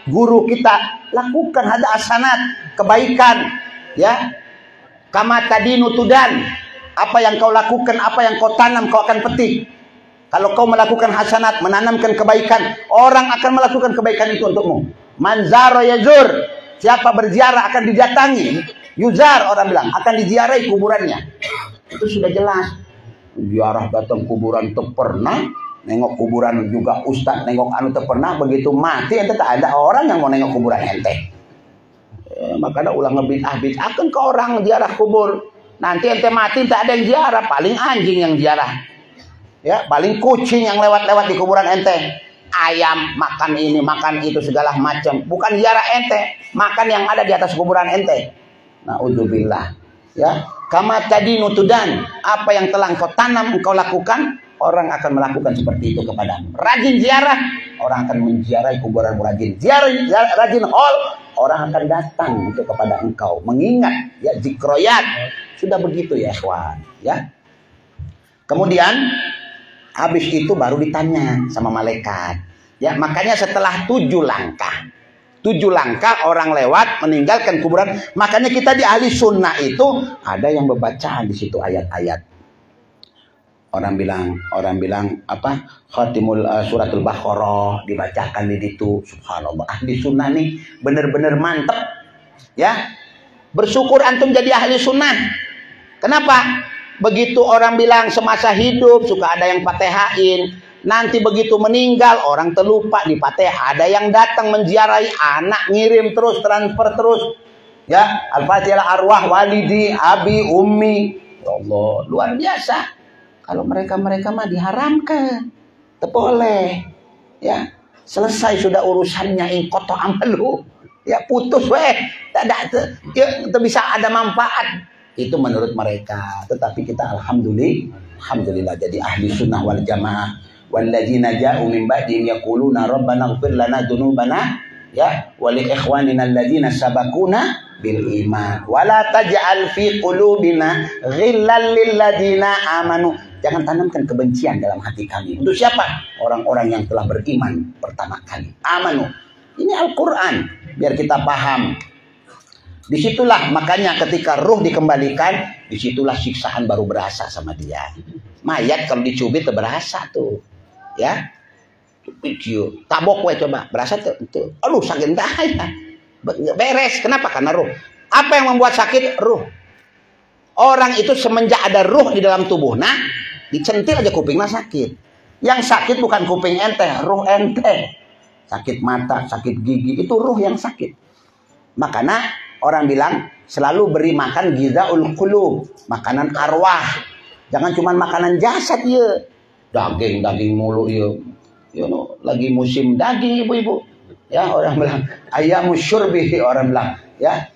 Speaker 3: guru kita. Lakukan, ada asanat, kebaikan. Ya. Kama tadinu tudan. Apa yang kau lakukan, apa yang kau tanam, kau akan petik. Kalau kau melakukan hasanat, menanamkan kebaikan, orang akan melakukan kebaikan itu untukmu. Manzaro yazur, siapa berziarah akan didatangi. Yuzar, orang bilang, akan diziarahi kuburannya. Itu sudah jelas. Ziarah datang kuburan tak pernah, nengok kuburan juga ustaz, nengok anu tak pernah, begitu mati ente tak ada orang yang mau nengok kuburan ente. Maka ada ulang ngebid'ah akan ke orang ziarah kubur. Nanti ente mati tak ada yang ziarah, paling anjing yang ziarah. Ya, paling kucing yang lewat-lewat di kuburan ente. Ayam makan ini, makan itu segala macam. Bukan ziarah ente, makan yang ada di atas kuburan ente. Naudzubillah. Ya, kama tadinu tudan. Apa yang telah engkau tanam, engkau lakukan, orang akan melakukan seperti itu kepadamu. Rajin ziarah, orang akan menziarahi kuburan rajin. Ziarah rajin haul, orang akan datang untuk kepada engkau, mengingat, ya, zikroyat. Sudah begitu ya, ikhwan, ya. Kemudian habis itu baru ditanya sama malaikat. Ya, makanya setelah 7 langkah orang lewat meninggalkan kuburan. Makanya kita di ahli sunnah itu ada yang membaca di situ ayat-ayat. Orang bilang apa? Khatimul suratul Baqarah dibacakan di situ. Subhanallah. Ahli sunnah nih bener-bener mantep. Ya. Bersyukur antum jadi ahli sunnah. Kenapa? Begitu orang bilang semasa hidup suka ada yang patehain. Nanti begitu meninggal orang terlupa di patehah. Ada yang datang menziarahi, anak ngirim terus, transfer terus. Ya, al-fatihah arwah walidi, abi, ummi. Ya Allah, luar biasa. Kalau mereka mah diharamkan. Tak boleh. Ya, selesai sudah urusannya ingkoto amalu. Ya, putus weh. Tak bisa ada manfaat. Itu menurut mereka. Tetapi kita alhamdulillah jadi ahli sunnah wal jamaah. Walladzina ja'u min ba'dihim yaquluna rabbana ighfir lana dzunubana, ya, wa li ikhwanina alladzina sabaquna bil iman wa la taj'al fi qulubina ghillan lil ladzina amanu. Jangan tanamkan kebencian dalam hati kami. Untuk siapa? Orang-orang yang telah beriman pertama kali. Amanu. Ini Al-Qur'an biar kita paham. Disitulah makanya ketika ruh dikembalikan, disitulah siksaan baru berasa sama dia. Mayat kalau dicubit berasa tuh, ya. Tabok we coba, berasa tuh. Aduh sakit dah ya. Beres. Kenapa? Karena ruh. Apa yang membuat sakit? Ruh. Orang itu semenjak ada ruh di dalam tubuh, nah dicentil aja kupingnya sakit. Yang sakit bukan kuping ente, ruh ente. Sakit mata, sakit gigi, itu ruh yang sakit. Makanya orang bilang selalu beri makan gizaul qulub, makanan arwah. Jangan cuma makanan jasad ya. Daging mulu ya. You know, lagi musim daging ibu-ibu. Ya, orang bilang ayamu syurbi, orang bilang ya.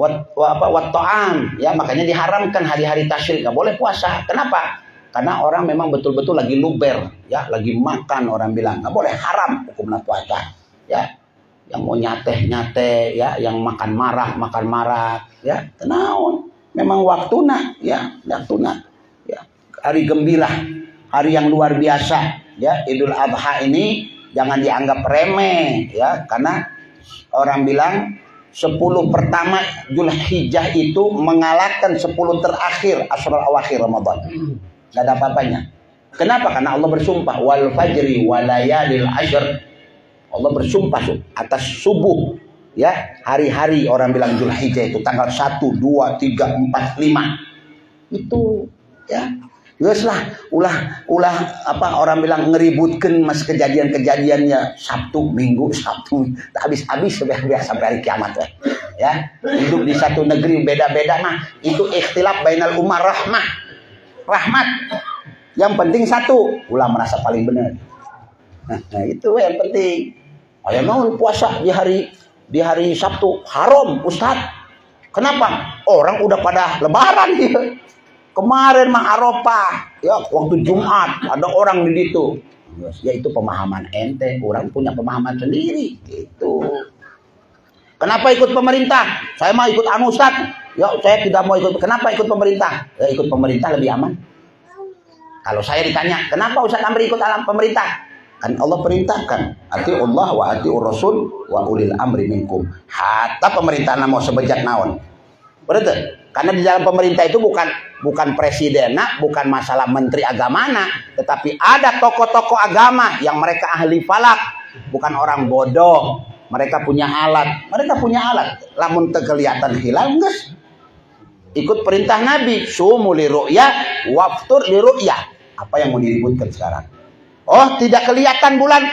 Speaker 3: Wat ta'am, ya, makanya diharamkan hari-hari tasyrik, nggak boleh puasa. Kenapa? Karena orang memang betul-betul lagi luber, ya, lagi makan, orang bilang nggak boleh, haram hukumnya puasa. Ya, yang mau nyate, ya, yang makan marah, ya, tenaun. Memang waktuna, ya, waktuna, ya, hari gembira, hari yang luar biasa, ya, Idul Adha ini jangan dianggap remeh, ya, karena orang bilang 10 pertama Dzulhijjah itu mengalahkan 10 terakhir Ashrul Awakhir Ramadan. Gak ada apa-apanya. Kenapa? Karena Allah bersumpah wal fajri walayalil ashr. Allah bersumpah atas subuh, ya, hari-hari orang bilang Dzulhijjah itu tanggal 1, 2, 3, 4, 5. Itu, ya. Geus lah, ulah apa orang bilang ngeributkan mas kejadian-kejadiannya Sabtu, Minggu, Sabtu, habis-habis sampai hari kiamat, ya. Hidup di satu negeri beda-beda mah itu ikhtilaf bainal ummah rahmat. Yang penting satu, ulah merasa paling benar. Nah, itu yang penting. Ayo naon puasa di hari Sabtu haram, Ustaz. Kenapa? Orang udah pada lebaran dia. Kemarin mah Arafah, ya, waktu Jumat ada orang di situ. Ya itu pemahaman ente, orang punya pemahaman sendiri. Itu. Kenapa ikut pemerintah? Saya mah ikut anu Ustaz. Ya, saya tidak mau ikut. Kenapa ikut pemerintah? Ya, ikut pemerintah lebih aman. Kalau saya ditanya, kenapa Ustaz Amri ikut alam pemerintah? Kan Allah perintahkan, atiullah wa atiur rasul wa ulil amri minkum. Hatta pemerintah mau sebejat naon. Betul? Karena di dalam pemerintah itu bukan presiden, bukan masalah menteri agama, tetapi ada tokoh-tokoh agama yang mereka ahli falak, bukan orang bodoh. Mereka punya alat. Lamun kelihatan hilal geus. Ikut perintah Nabi, sumu li ru'ya, waftur li ru'ya. Apa yang mau diributkan sekarang? Oh, tidak kelihatan bulan,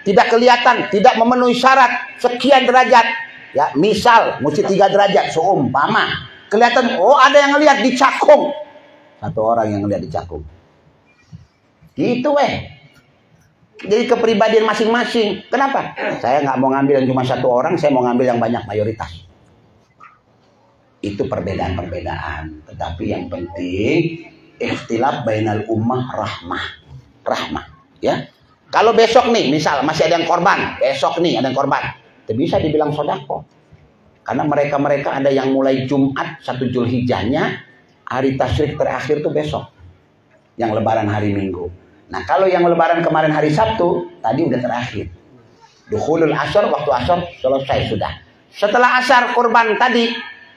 Speaker 3: tidak memenuhi syarat sekian derajat. Ya, misal mesti 3 derajat seumpama. Kelihatan, oh ada yang ngelihat di Cakung. Satu orang yang ngelihat di Cakung. Gitu Jadi kepribadian masing-masing. Kenapa? Saya nggak mau ngambil yang cuma satu orang, saya mau ngambil yang banyak, mayoritas. Itu perbedaan-perbedaan. Tetapi yang penting ikhtilaf bainal ummah rahmah. Ya. Kalau besok nih, misal masih ada yang korban, itu bisa dibilang sodako. Karena mereka ada yang mulai Jumat 1 Dzulhijjahnya, hari tasyrik terakhir tuh besok. Yang lebaran hari Minggu. Nah, kalau yang lebaran kemarin hari Sabtu, tadi udah terakhir. Dukhulul asar, waktu asar selesai sudah. Setelah asar kurban tadi,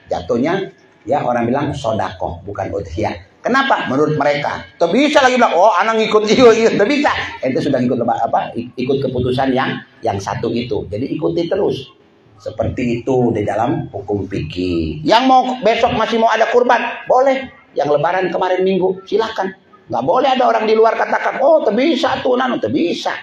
Speaker 3: jatuhnya ya orang bilang sodako, bukan udhiyah. Kenapa? Menurut mereka. Tuh bisa lagi bilang, oh anak ngikut iya, tuh bisa. Itu sudah ikut keputusan yang satu itu. Jadi ikuti terus. Seperti itu di dalam hukum fikih. Yang mau besok masih mau ada kurban, boleh. Yang lebaran kemarin Minggu, silakan. Nggak boleh ada orang di luar katakan, oh bisa tuh bisa.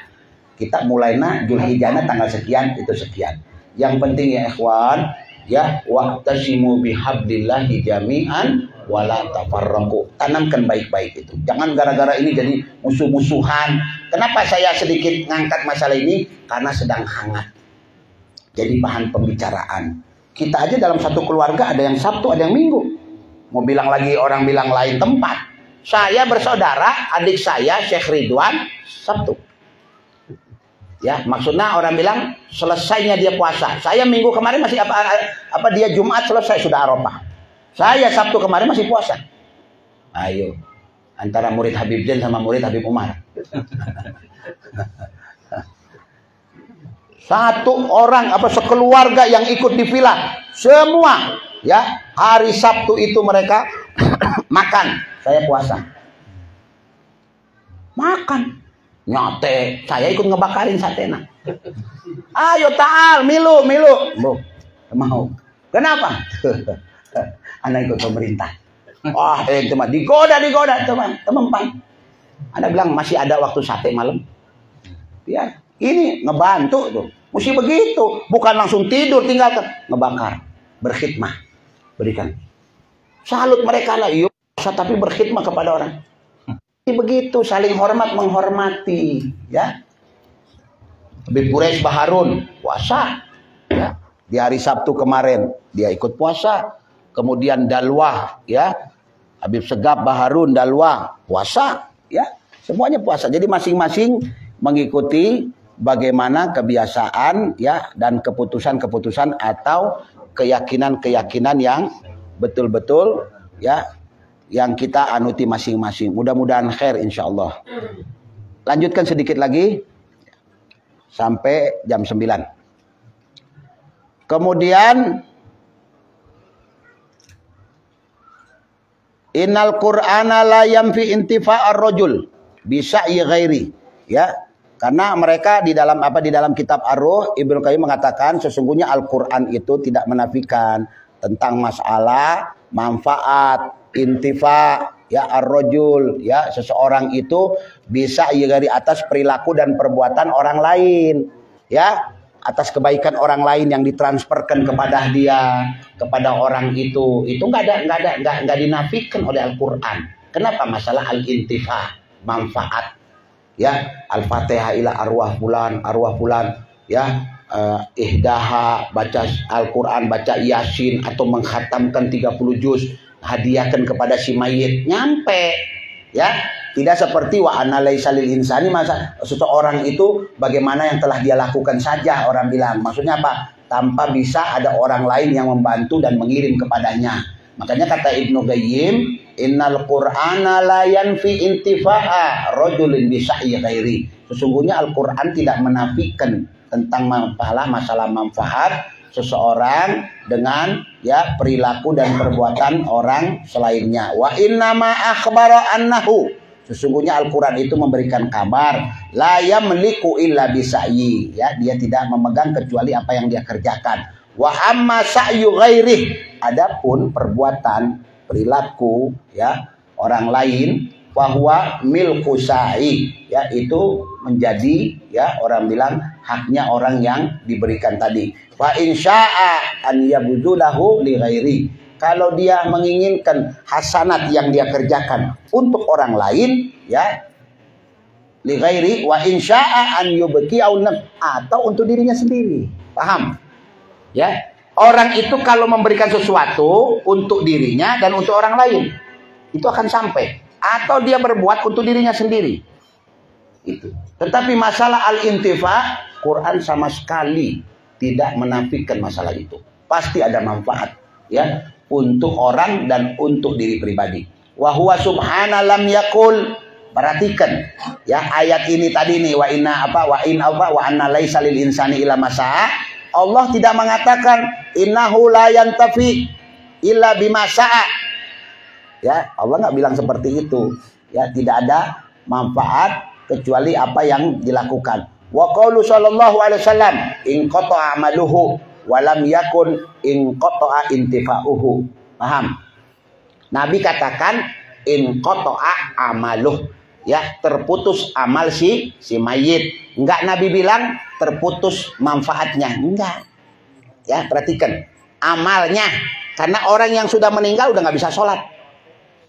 Speaker 3: Kita mulainya Dzulhijjah tanggal sekian, itu sekian. Yang penting ya ikhwan, ya wa'tasimu bihablillahi jami'an wala tafarraqu. Tanamkan baik-baik itu. Jangan gara-gara ini jadi musuh-musuhan. Kenapa saya sedikit ngangkat masalah ini? Karena sedang hangat. Jadi bahan pembicaraan. Kita aja dalam satu keluarga ada yang Sabtu, ada yang Minggu. Mau bilang lagi orang bilang lain tempat. Saya bersaudara, adik saya Syekh Ridwan Sabtu. Ya, maksudnya orang bilang selesainya dia puasa. Saya Minggu kemarin masih dia Jumat selesai sudah Arafah. Saya Sabtu kemarin masih puasa. Ayo, antara murid Habib Zain sama murid Habib Umar. Satu orang sekeluarga yang ikut di villa, semua ya hari Sabtu itu mereka makan, saya puasa. Makan, nyate, saya ikut ngebakarin satena. Ayo ta'al, milu, bu, mau. Kenapa? Anak ikut pemerintah. Wah, teman digoda teman. Anda bilang masih ada waktu sate malam. Ya, ini ngebantu tuh. Mesti begitu, bukan langsung tidur tinggalkan, ngebakar, berkhidmah, berikan. Salut mereka lah, yuk, tapi berkhidmah kepada orang. Begitu, saling hormat menghormati, ya. Habib Quraisy Baharun puasa, ya. Di hari Sabtu kemarin dia ikut puasa. Kemudian Dalwah, ya. Habib Segaf Baharun Dalwah puasa, ya. Semuanya puasa. Jadi masing-masing mengikuti bagaimana kebiasaan, ya, dan keputusan-keputusan atau keyakinan-keyakinan yang betul-betul, ya, yang kita anuti masing-masing. Mudah-mudahan khair insyaallah. Lanjutkan sedikit lagi sampai jam 9. Kemudian innal qur'ana la yanfi intifa'ar rajul bisa'i ghairi, ya. Karena mereka di dalam kitab Ar-Ruh, Ibnu Qayyim mengatakan sesungguhnya Al-Qur'an itu tidak menafikan tentang masalah manfaat intifa, ya, ar-rajul, ya, seseorang itu bisa dari atas perilaku dan perbuatan orang lain, ya, atas kebaikan orang lain yang ditransferkan kepada dia, kepada orang itu nggak dinafikan oleh Al-Qur'an. Kenapa? Masalah al-intifa, manfaat, ya, al-fatihah ila arwah fulan, ya, ihdaha, baca Al-Quran, baca Yasin atau mengkhatamkan 30 juz, hadiahkan kepada si mayit, nyampe, ya. Tidak seperti wa anna laisa lil insani, masa seseorang itu bagaimana yang telah dia lakukan saja, orang bilang. Maksudnya apa? Tanpa bisa ada orang lain yang membantu dan mengirim kepadanya. Makanya kata Ibnu Qayyim, innal qur'ana la yanfi intifa'a rajulin bi sa'i ghairi. Sesungguhnya Al-Qur'an tidak menafikan tentang masalah manfaat seseorang dengan, ya, perilaku dan perbuatan orang selainnya. Wa innama akhbara annahu, sesungguhnya Al-Qur'an itu memberikan kabar la yamliku illa bisa'yi, ya, dia tidak memegang kecuali apa yang dia kerjakan. Wa amma sa'yu ghairih, adapun perbuatan perilaku, ya, orang lain, bahwa milku sa'i, ya, itu menjadi, ya, orang bilang haknya orang yang diberikan tadi. Fa insya'a an yabdulahu li ghairi, kalau dia menginginkan hasanat yang dia kerjakan untuk orang lain, ya, li ghairi, wa insya'a an yubqi'u atau untuk dirinya sendiri. Paham? Ya, orang itu kalau memberikan sesuatu untuk dirinya dan untuk orang lain, itu akan sampai. Atau dia berbuat untuk dirinya sendiri. Itu. Tetapi masalah al-intifa, Quran sama sekali tidak menafikan masalah itu. Pasti ada manfaat, ya, untuk orang dan untuk diri pribadi. Wa huwa subhana lam yakul. Perhatikan, ya, ayat ini tadi nih, wa anna laisa lil insani illa masaa. Allah tidak mengatakan innahu la yantafi illa bima sa'a. Ya, Allah nggak bilang seperti itu. Ya, tidak ada manfaat kecuali apa yang dilakukan. Wa qaulu sallallahu alaihi wasallam in qata'a amaluhu wa lam yakun in qata'a intifa'uhu. Paham? Nabi katakan in qata'a amaluh, ya, terputus amal si mayit. Enggak Nabi bilang terputus manfaatnya, enggak. Ya, perhatikan amalnya, karena orang yang sudah meninggal udah nggak bisa sholat,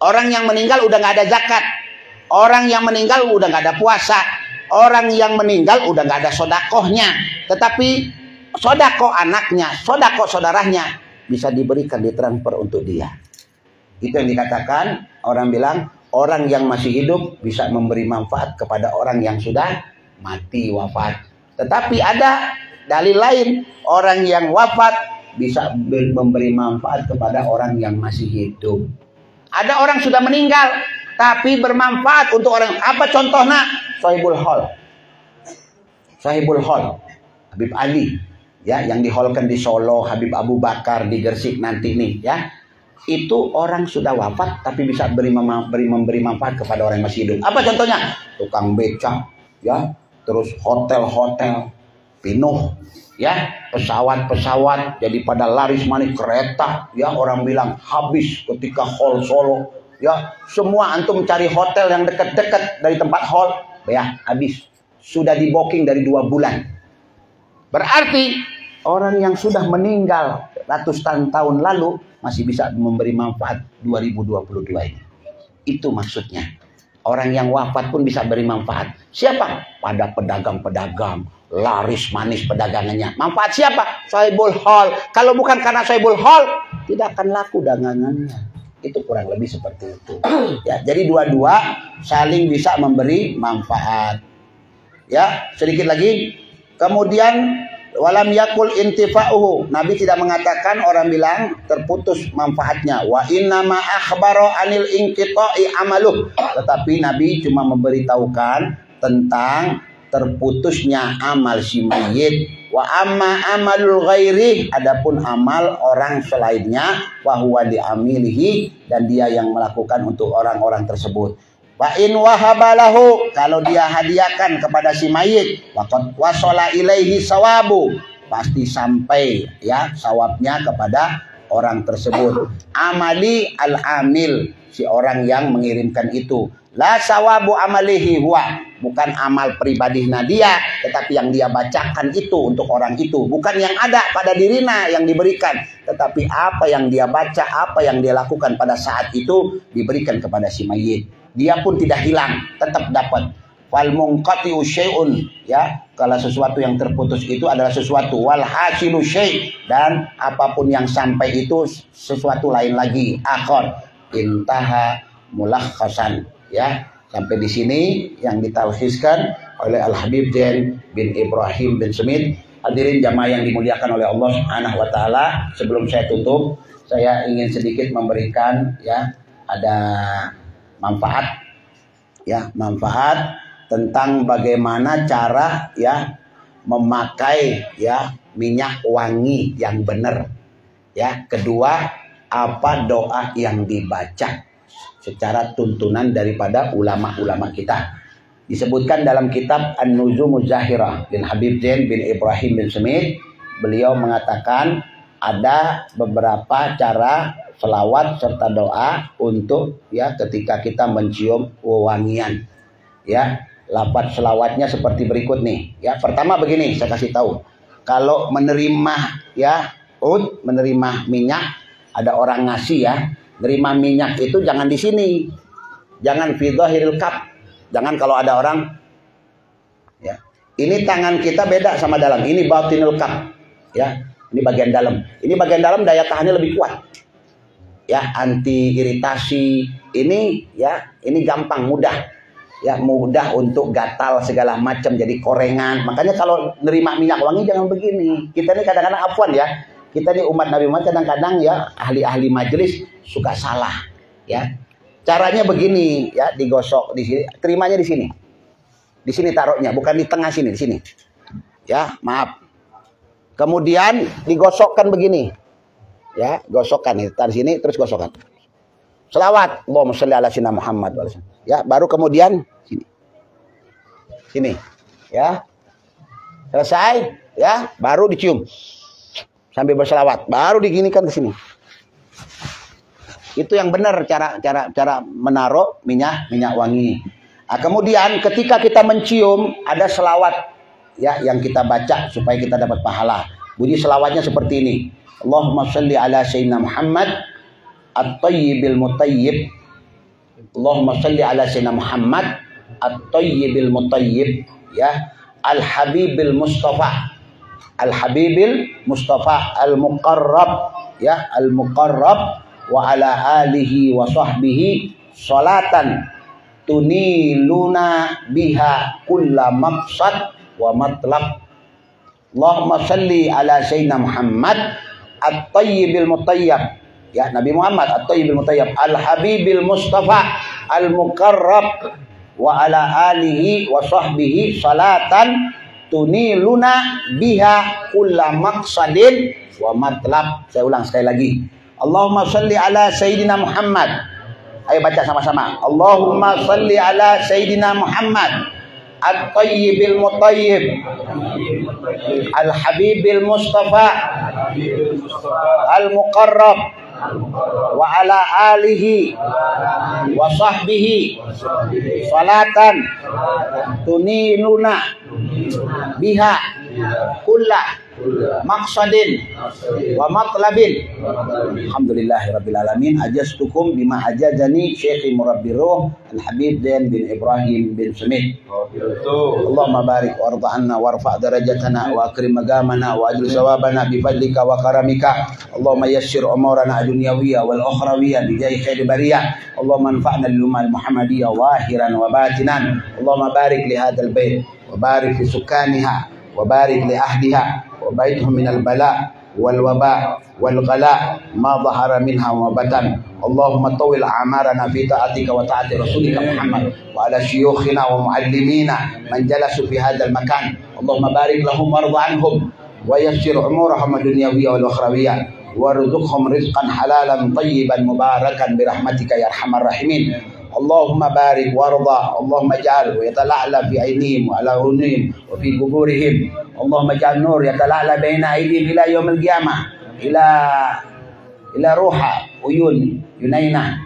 Speaker 3: orang yang meninggal udah nggak ada zakat, orang yang meninggal udah nggak ada puasa, orang yang meninggal udah nggak ada sodakohnya. Tetapi sodakoh anaknya, sodakoh saudaranya bisa diberikan, ditransfer untuk dia. Itu yang dikatakan, orang bilang orang yang masih hidup bisa memberi manfaat kepada orang yang sudah mati, wafat. Tetapi ada dalil lain, orang yang wafat bisa memberi manfaat kepada orang yang masih hidup. Ada orang sudah meninggal tapi bermanfaat untuk orang. Apa contohnya? Sahibul Hol, Habib Ali, ya, yang diholkan di Solo, Habib Abu Bakar di Gresik nanti nih, ya. Itu orang sudah wafat tapi bisa memberi manfaat kepada orang yang masih hidup. Apa contohnya? Tukang becak, ya, terus hotel-hotel penuh, ya, pesawat-pesawat jadi pada laris manis, kereta ya orang bilang habis ketika hall Solo ya, semua antum cari hotel yang dekat-dekat dari tempat hall ya habis, sudah di booking dari 2 bulan. Berarti orang yang sudah meninggal ratusan tahun lalu masih bisa memberi manfaat 2022 ini. Itu maksudnya. Orang yang wafat pun bisa beri manfaat. Siapa? Pada pedagang-pedagang, laris manis pedagangannya. Manfaat siapa? Sahibul hall. Kalau bukan karena sahibul hall, tidak akan laku dagangannya. Itu kurang lebih seperti itu. Ya, jadi dua-dua saling bisa memberi manfaat. Ya, sedikit lagi. Kemudian walam yakul intifa'uhu. Nabi tidak mengatakan orang bilang terputus manfaatnya. Wa innama akhbaro anil inqita'i amaluh. Tetapi Nabi cuma memberitahukan tentang terputusnya amal si mayit. Wa amma amalul ghairi, adapun amal orang selainnya, wa huwa diamilihi, dan dia yang melakukan untuk orang-orang tersebut. Wa in wahabalahu, kalau dia hadiahkan kepada si mayit, waqad wasala ilaihi sawabu, pasti sampai ya sawabnya kepada orang tersebut. Amali al-amil, si orang yang mengirimkan itu. La sawabu amalihi huwa, bukan amal pribadi dia, tetapi yang dia bacakan itu untuk orang itu, bukan yang ada pada dirinya yang diberikan, tetapi apa yang dia baca, apa yang dia lakukan pada saat itu diberikan kepada si mayit. Dia pun tidak hilang, tetap dapat. Fal munqati'u syai'un, ya, kalau sesuatu yang terputus itu adalah sesuatu, wal hasilu syai', dan apapun yang sampai itu sesuatu lain lagi. Akhir intaha mulakhasan, ya. Sampai di sini yang ditalkhiskan oleh Al Habib Zain bin Ibrahim bin Smith. Hadirin jamaah yang dimuliakan oleh Allah Subhanahu wa taala, sebelum saya tutup, saya ingin sedikit memberikan ya ada manfaat ya, manfaat tentang bagaimana cara ya memakai ya minyak wangi yang benar. Ya, kedua, apa doa yang dibaca secara tuntunan daripada ulama-ulama kita. Disebutkan dalam kitab An-Nuzumuz Zahirah bin Habib Zain bin Ibrahim bin Smith, beliau mengatakan ada beberapa cara selawat serta doa untuk ya ketika kita mencium wewangian. Ya, lafaz selawatnya seperti berikut nih. Ya, pertama begini, saya kasih tahu. Kalau menerima ya menerima minyak, ada orang ngasih ya, nerima minyak itu jangan di sini. Jangan fi dhahiril kaf. Jangan kalau ada orang ya. Ini tangan kita beda sama dalam. Ini batinul kaf. Ya, ini bagian dalam. Ini bagian dalam daya tahannya lebih kuat. Ya, anti iritasi ini ya, ini gampang, mudah ya, mudah untuk gatal segala macam jadi korengan. Makanya kalau nerima minyak wangi jangan begini. Kita ini kadang-kadang afwan ya, kita ini umat Nabi Muhammad kadang-kadang ya ahli-ahli majelis suka salah ya. Caranya begini ya, digosok di sini, terimanya di sini, taruhnya bukan di tengah sini, di sini ya, maaf. Kemudian digosokkan begini. Ya, gosokkan nih, taruh sini terus gosokkan. Selawat, Allahumma sholli ala sayyidina Muhammad. Ya, baru kemudian sini. Sini. Ya. Selesai, ya, baru dicium. Sambil berselawat, baru diginikan ke sini. Itu yang benar cara menaruh minyak wangi. Nah, kemudian ketika kita mencium ada selawat ya yang kita baca supaya kita dapat pahala. Bunyi selawatnya seperti ini. Allahumma sholli ala sayyidina Muhammad at-tayyibil mutayyib. Allahumma sholli ala sayyidina Muhammad at-tayyibil mutayyib, ya, al-habibil mustafa, al-habibil mustafa, al-muqarrab, ya, al-muqarrab, wa ala alihi wa sahbihi salatan tuniluna biha kulla maqsad wa matlab. Allahumma sholli ala sayyidina Muhammad at-tayyibil mutayyib, ya, Nabi Muhammad at-tayyibil mutayyib, al-habibil mustafa, al-muqarrab, wa ala alihi wa sahbihi salatan tuniluna biha kulla maqsadin wa matlab. Saya ulang sekali lagi. Allahumma sholli ala sayyidina Muhammad. Ayo baca sama-sama. Allahumma sholli ala sayyidina Muhammad at-tayyibil mutayyib, Al-Habibil Mustafa Al-Muqarrab wa ala alihi wa sahbihi salatan tuninuna biha kullah maqsadin wa matlabin. Alhamdulillahirabbil alamin. Ajastukum bima ajazani Syekh Murabbi Ruh Al-Habib Zain bin Ibrahim bin Smith. Allahumma barik warda anna warfa' darajatana wa akrim magamana wa ajil sawabana bi fadlika wa karamika. Allahumma yassir umurana dunyawiyya wal ukhrawiyya bi jahi khair bariyah. Allahumma anfa'na bil umma al muhammadiyya zahiran wa batinan. Allahumma barik li hadzal bait wa barik fi sukaniha wa barik li ahliha وبعدهم من البلاء والوباء والغلاء ما ظهر منها وبطن. اللهم طول أعمارنا في طاعتك وطاعة رسولك محمد وعلى شيوخنا ومعلمينا من جلسوا في هذا المكان. اللهم بارك لهم وارض عنهم ويسر أمورهم الدنيوية والأخروية وارزقهم رزقا حلالا طيبا مباركا برحمتك يا أرحم الراحمين. اللهم بارك وارضى. اللهم اجعل ويتلعلى في عينهم وعلى عيونهم وفي قبورهم. اللهم اجعل نور يتلعلى بين أيديهم إلى يوم القيامة إلى روح عيون ينينا.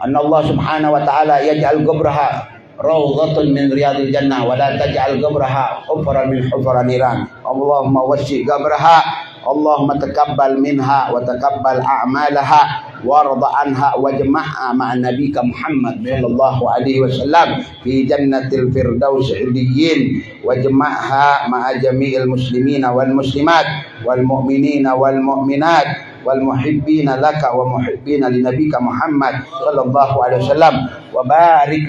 Speaker 3: أن الله سبحانه وتعالى يجعل قبرها روضة من رياض الجنة ولا تجعل قبرها حفرا من حفر النيران. اللهم وسع قبرها. اللهم تقبل منها وتقبل أعمالها وارض عنها واجمعها مع نبيك محمد صلى الله عليه وسلم في جنة الفردوس عليين واجمعها مع جميع المسلمين والمسلمات والمؤمنين والمؤمنات والمحبين لك ومحبين لنبيك محمد صلى الله عليه وسلم. وبارك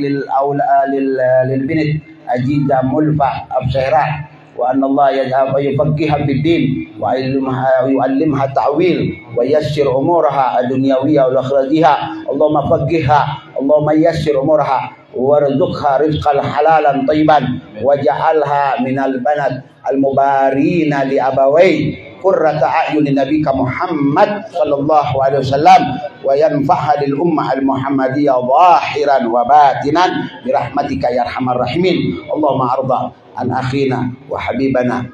Speaker 3: للبنت أجيدة ملفة أبصيرة وأن الله يفقهها في الدين ويعلمها التأويل ويسر أمورها الدنيوية والأخروية. اللهم فقهها. اللهم يسر أمورها وارزقها رزقا حلالا طيبا واجعلها من البنات المبارين لأبويه قرة أعين نبيك محمد صلى الله عليه وسلم وينفعها للأمة المحمدية ظاهرا وباطنا برحمتك يا أرحم الراحمين. اللهم أرضى عن أخينا وحبيبنا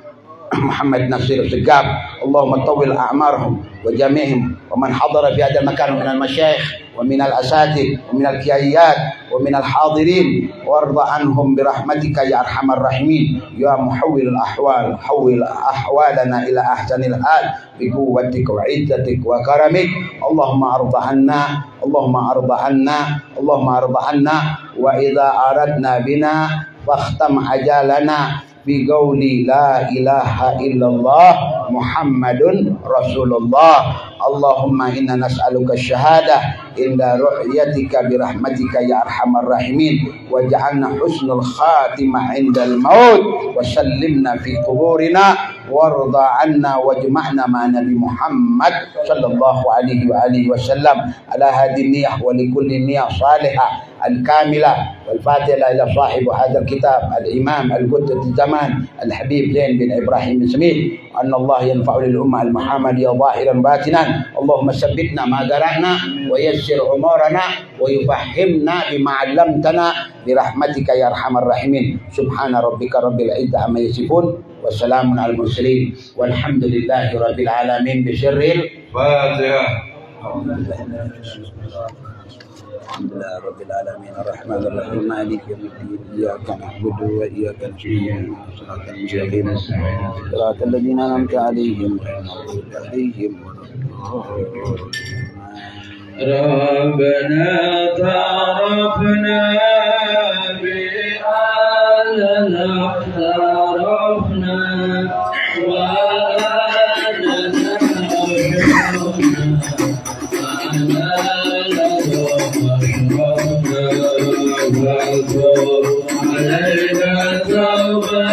Speaker 3: محمد نصير السقاف. اللهم طول أعمارهم وجميعهم ومن حضر في هذا المكان من المشايخ ومن الأساتذة ومن الكيائيات ومن الحاضرين وارض عنهم برحمتك يا أرحم الراحمين. يا محول الأحوال حول أحوالنا إلى أحسن الحال بقوتك وعزتك وكرمك. اللهم أرض عنا. اللهم أرض عنا. اللهم أرض عنا. وإذا أردنا بنا فاختم أجالنا بقول لا إله إلا الله محمد رسول الله. اللهم إنا نسألك الشهادة عند رؤيتك برحمتك يا أرحم الراحمين. واجعلنا حسن الخاتمة عند الموت وسلمنا في قبورنا وارضى عنا واجمعنا مع نبي محمد صلى الله عليه وآله وسلم على هذه النية ولكل نية صالحة الكاملة. والفاتحة إلى صاحب هذا الكتاب الإمام القدس الزمان الحبيب زين بن إبراهيم بن سميد أن الله ينفع للأمة المحمدية ظاهرا باطنا. اللهم ثبتنا ما قرأنا ويسر أمورنا ويفهمنا بما علمتنا برحمتك يا أرحم الراحمين. سبحان ربك رب العزة عما يصفون وسلام على المرسلين والحمد لله رب العالمين بسر
Speaker 1: الفاتحة.
Speaker 3: الحمد لله رب العالمين الرحمن الرحيم مالك يوم الدين إياك نعبد وإياك نستعين صراط المستقيم صراط الذين أنعمت عليهم غير المغضوب عليهم
Speaker 1: ربنا تعرفنا بأننا اقترفنا وأننا علينا توبة